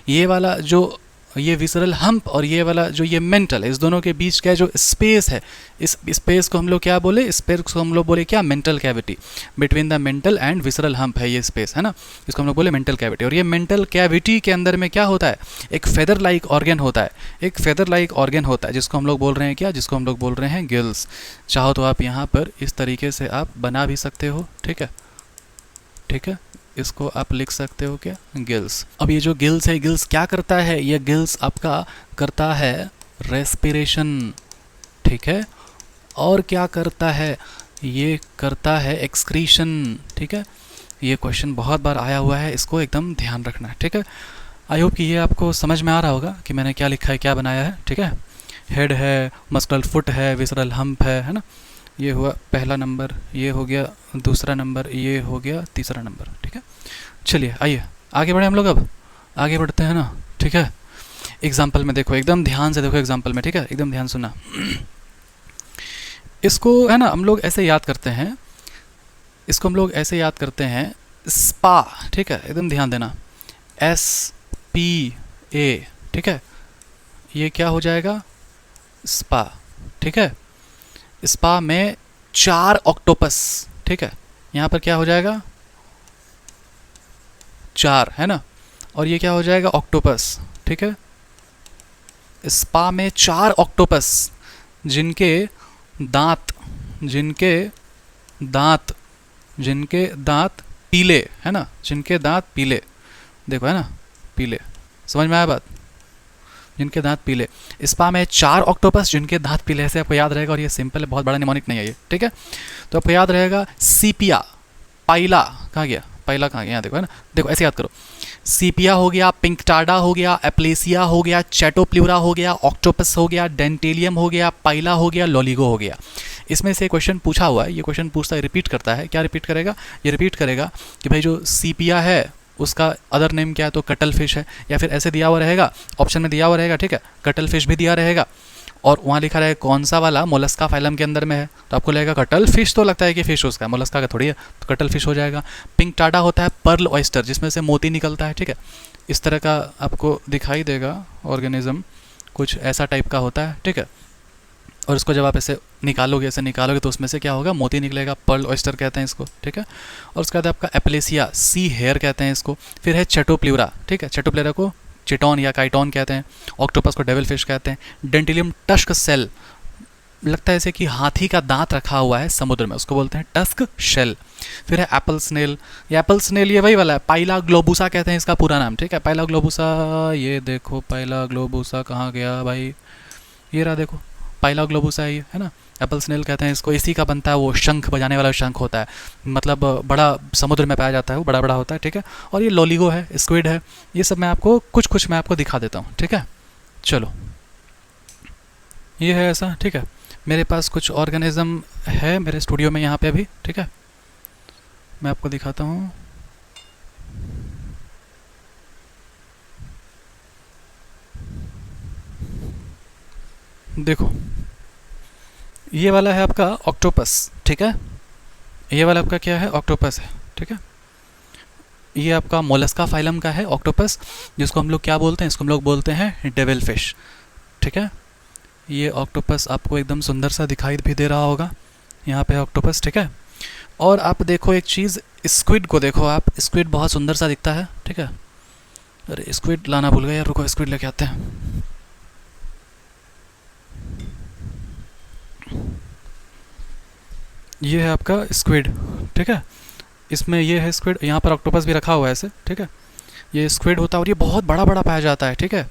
ये वाला जो ये विसरल हम्प और ये वाला जो ये मेंटल है, इस दोनों के बीच का जो स्पेस है, इस स्पेस को हम लोग क्या बोले, स्पेस को हम लोग बोले क्या, mantle cavity. Between the mental and visceral hump है ये स्पेस, है ना, इसको हम लोग बोले मेंटल कैविटी। और ये मेंटल कैविटी के अंदर में क्या होता है, एक फेदर लाइक ऑर्गन होता है, एक फेदर लाइक ऑर्गन होता है, जिसको हम लोग बोल रहे हैं क्या, जिसको हम लोग बोल रहे हैं गिल्स। चाहो तो आप यहाँ पर इस तरीके से आप बना भी सकते हो, ठीक है, ठीक है, इसको आप लिख सकते हो क्या, गिल्स। अब ये जो गिल्स है, गिल्स क्या करता है, ये गिल्स आपका करता है रेस्पिरेशन, ठीक है। और क्या करता है, ये करता है एक्सक्रीशन, ठीक है। ये क्वेश्चन बहुत बार आया हुआ है, इसको एकदम ध्यान रखना है, ठीक है। आई होप कि ये आपको समझ में आ रहा होगा कि मैंने क्या लिखा है, क्या बनाया है, ठीक है। हेड है, मस्कुलर फुट है, विसरल हम्प है ना। ये हुआ पहला नंबर, ये हो गया दूसरा नंबर, ये हो गया तीसरा नंबर। ठीक है, चलिए आइए आगे बढ़े हम लोग, अब आगे बढ़ते हैं ना। ठीक है, एग्जाम्पल में देखो, एकदम ध्यान से देखो एग्जाम्पल में। ठीक है, एकदम ध्यान सुनना। इसको है ना हम लोग ऐसे याद करते हैं, इसको हम लोग ऐसे याद करते हैं, स्पा। ठीक है, एकदम ध्यान देना, SPA। ठीक है, ये क्या हो जाएगा, स्पा। ठीक है, स्पा में 4 ऑक्टोपस। ठीक है, यहाँ पर क्या हो जाएगा, 4 है ना, और ये क्या हो जाएगा, ऑक्टोपस। ठीक है, स्पा में 4 ऑक्टोपस जिनके दांत, जिनके दांत, जिनके दांत पीले, है ना, जिनके दांत पीले, देखो है ना, पीले, समझ में आया बात, जिनके दांत पीले। स्पा में 4 ऑक्टोपस जिनके दांत पीले, ऐसे आपको याद रहेगा, और ये सिंपल है, बहुत बड़ा निमोनिक नहीं है ये। ठीक है, तो आपको याद रहेगा सीपिया, पाइला कहाँ गया, पाइला कहाँ गया, यहाँ देखो है ना, देखो ऐसे याद करो, सीपिया हो गया, पिंकटाडा हो गया, एप्लेसिया हो गया, चैटोप्ल्यूरा हो गया, ऑक्टोपस हो गया, डेंटेलियम हो गया, पाइला हो गया, लोलिगो हो गया। इसमें से क्वेश्चन पूछा हुआ है, ये क्वेश्चन पूछता है, रिपीट करता है, क्या रिपीट करेगा, ये रिपीट करेगा कि भाई जो सीपिया है उसका अदर नेम क्या है, तो कटल फिश है, या फिर ऐसे दिया हुआ रहेगा, ऑप्शन में दिया हुआ रहेगा। ठीक है, कटल फिश भी दिया रहेगा, और वहाँ लिखा रहेगा कौन सा वाला मोलस्का फाइलम के अंदर में है, तो आपको लगेगा कटल फिश, तो लगता है कि फिश उसका, मोलस्का का थोड़ी है, तो कटल फिश हो जाएगा। पिंक टाडा होता है पर्ल ऑयस्टर, जिसमें से मोती निकलता है। ठीक है, इस तरह का आपको दिखाई देगा ऑर्गेनिज्म, कुछ ऐसा टाइप का होता है। ठीक है, और इसको जब आप ऐसे निकालोगे, ऐसे निकालोगे, तो उसमें से क्या होगा, मोती निकलेगा, पर्ल ऑयस्टर कहते हैं इसको। ठीक है, और उसके बाद आपका एप्लेसिया, सी हेयर कहते हैं इसको। फिर है चैटोप्ल्यूरा। ठीक है, चैटोप्ल्यूरा को चिटॉन या काइटॉन कहते हैं, ऑक्टोपस को डेविल फिश कहते हैं। डेंटिलियम टस्क सेल, लगता है जैसे कि हाथी का दांत रखा हुआ है समुद्र में, उसको बोलते हैं टस्क शेल। फिर है एप्पल स्नेल, ये एप्पल स्नेल ये वही वाला है, पाइला ग्लोबूसा कहते हैं इसका पूरा नाम। ठीक है, पाइला ग्लोबूसा, ये देखो पाइला ग्लोबूसा कहाँ गया भाई, ये रहा देखो, पाइला ग्लोबूसा है ना, एप्पल स्नेल कहते हैं इसको। इसी का बनता है वो शंख बजाने वाला शंख होता है, मतलब बड़ा समुद्र में पाया जाता है, वो बड़ा बड़ा होता है। ठीक है, और ये लोलिगो है, स्क्विड है, ये सब मैं आपको कुछ मैं आपको दिखा देता हूँ। ठीक है, चलो ये है ऐसा। ठीक है, मेरे पास कुछ ऑर्गेनिज्म है मेरे स्टूडियो में यहाँ पे अभी। ठीक है, मैं आपको दिखाता हूँ। देखो ये वाला है आपका ऑक्टोपस। ठीक है, ये वाला आपका क्या है, ऑक्टोपस है। ठीक है, ये आपका मोलस्का फाइलम का है ऑक्टोपस, जिसको हम लोग क्या बोलते हैं, इसको हम लोग बोलते हैं डेविल फिश। ठीक है, ये ऑक्टोपस आपको एकदम सुंदर सा दिखाई भी दे रहा होगा, यहाँ पे ऑक्टोपस। ठीक है, और आप देखो एक चीज़, स्क्विड को देखो आप, स्क्विड बहुत सुंदर सा दिखता है। ठीक है, अरे स्क्विड लाना भूल गए यार, रुको स्क्विड लेके आते हैं। ये है आपका स्क्विड। ठीक है, इसमें ये है स्क्विड, यहाँ पर ऑक्टोपस भी रखा हुआ है ऐसे। ठीक है, ये स्क्विड होता है और ये बहुत बड़ा बड़ा पाया जाता है। ठीक है,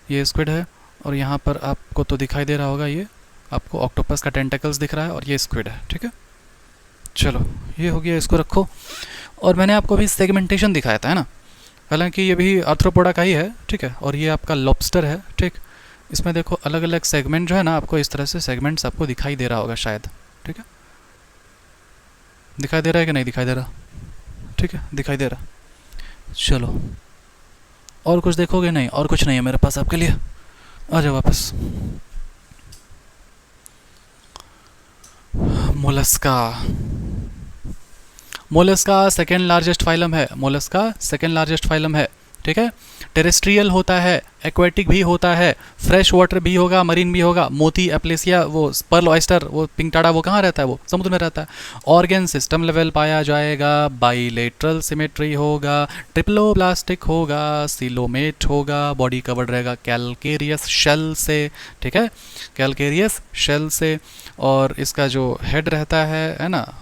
ये स्क्विड है, और यहाँ पर आपको तो दिखाई दे रहा होगा, ये आपको ऑक्टोपस का टेंटेकल्स दिख रहा है, और ये स्क्विड है। ठीक है, चलो ये हो गया, इसको रखो। और मैंने आपको अभी सेगमेंटेशन दिखाया था, है ना, हालांकि ये भी आर्थ्रोपोडा का ही है। ठीक है, और ये आपका लॉबस्टर है। ठीक, इसमें देखो अलग अलग सेगमेंट जो है ना, आपको इस तरह से सेगमेंट्स आपको दिखाई दे रहा होगा शायद। ठीक है, दिखाई दे रहा है कि नहीं दिखाई दे रहा, ठीक है दिखाई दे रहा। चलो और कुछ देखोगे, नहीं और कुछ नहीं है मेरे पास आपके लिए, आ जाओ वापस। Mollusca, Mollusca second largest phylum है, मोलस्का सेकेंड लार्जेस्ट फाइलम है। ठीक है, टेरेस्ट्रियल होता है, एक्वेटिक भी होता है, फ्रेश वाटर भी होगा, मरीन भी होगा। मोती, एप्लेसिया, वो पर्ल ऑयस्टर, वो पिंकटाडा, वो कहाँ रहता है, वो समुद्र में रहता है। ऑर्गन सिस्टम लेवल पाया जाएगा, बाइलेटरल सिमेट्री होगा, ट्रिप्लोब्लास्टिक होगा, सिलोमेट होगा, बॉडी कवर्ड रहेगा कैलकेरियस शेल से। ठीक है, कैलकेरियस शेल से, और इसका जो हेड रहता है ना,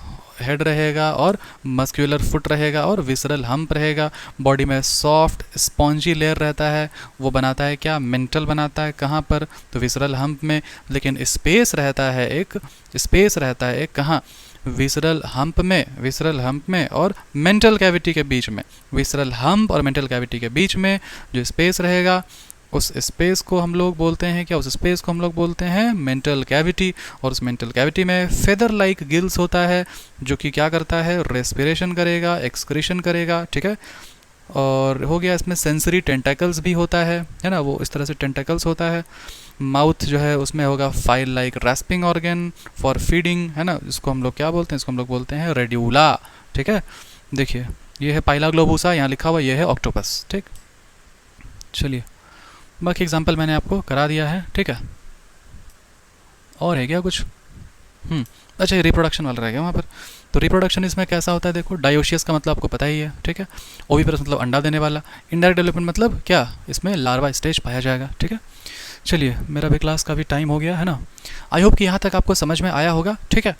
हेड रहेगा, और मस्क्यूलर फुट रहेगा, और विसरल हम्प रहेगा। बॉडी में सॉफ्ट स्पॉन्जी लेयर रहता है, वो बनाता है क्या, मेंटल बनाता है। कहाँ पर, तो विसरल हम्प में। लेकिन स्पेस रहता है एक, स्पेस रहता है एक कहाँ, विसरल हम्प में, विसरल हम्प में और मेंटल कैविटी के बीच में। विसरल हम्प और मेंटल कैविटी के बीच में जो स्पेस रहेगा, उस स्पेस को हम लोग बोलते हैं क्या, उस स्पेस को हम लोग बोलते हैं मेंटल कैविटी। और उस मेंटल कैविटी में फेदर लाइक गिल्स होता है जो कि क्या करता है, रेस्पिरेशन करेगा, एक्सक्रीशन करेगा, ठीक है। और हो गया, इसमें सेंसरी टेंटेकल्स भी होता है ना, वो इस तरह से टेंटेकल्स होता है। माउथ जो है उसमें होगा file like रैस्पिंग organ for feeding, है ना, इसको हम लोग क्या बोलते हैं, इसको हम लोग बोलते हैं रेड्यूला, ठीक है। देखिए ये है पाइला ग्लोबूसा, यहाँ लिखा हुआ, ये है ऑक्टोपस, ठीक। चलिए बाकी एग्जांपल मैंने आपको करा दिया है, ठीक है। और है क्या कुछ? अच्छा ये रिप्रोडक्शन वाला रह गया वहाँ पर। तो रिप्रोडक्शन इसमें कैसा होता है, देखो डायोशियस का मतलब आपको पता ही है, ठीक है। ओविपरस मतलब अंडा देने वाला। इनडायरेक्ट डेवलपमेंट मतलब क्या, इसमें लार्वा स्टेज पाया जाएगा, ठीक है। चलिए मेरा भी क्लास का भी टाइम हो गया है ना। आई होप कि यहाँ तक आपको समझ में आया होगा, ठीक है।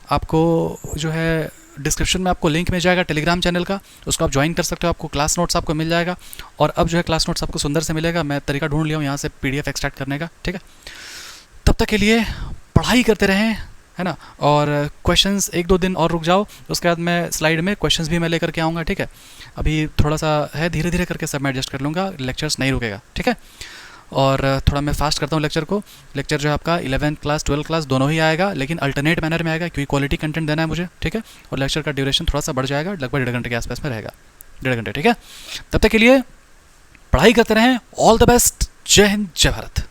आपको जो है डिस्क्रिप्शन में आपको लिंक मिल जाएगा टेलीग्राम चैनल का, उसको आप ज्वाइन कर सकते हो, आपको क्लास नोट्स आपको मिल जाएगा। और अब जो है क्लास नोट्स आपको सुंदर से मिलेगा, मैं तरीका ढूंढ लिया हूँ यहाँ से PDF एक्सट्रैक्ट करने का, ठीक है। तब तक के लिए पढ़ाई करते रहें, है ना। और क्वेश्चंस 1-2 दिन और रुक जाओ, उसके बाद मैं स्लाइड में क्वेश्चंस भी मैं लेकर के आऊँगा, ठीक है। अभी थोड़ा सा है, धीरे धीरे करके सब मैं एडजस्ट कर लूँगा, लेक्चर्स नहीं रुकेगा, ठीक है। और थोड़ा मैं फास्ट करता हूँ लेक्चर को। लेक्चर जो है आपका 11th क्लास 12th क्लास दोनों ही आएगा, लेकिन अल्टरनेट मैनर में आएगा क्योंकि क्वालिटी कंटेंट देना है मुझे, ठीक है। और लेक्चर का ड्यूरेशन थोड़ा सा बढ़ जाएगा, लगभग 1.5 घंटे के आसपास में रहेगा, 1.5 घंटे, ठीक है। तब तक के लिए पढ़ाई करते रहें। All the best. जय हिंद, जय भारत।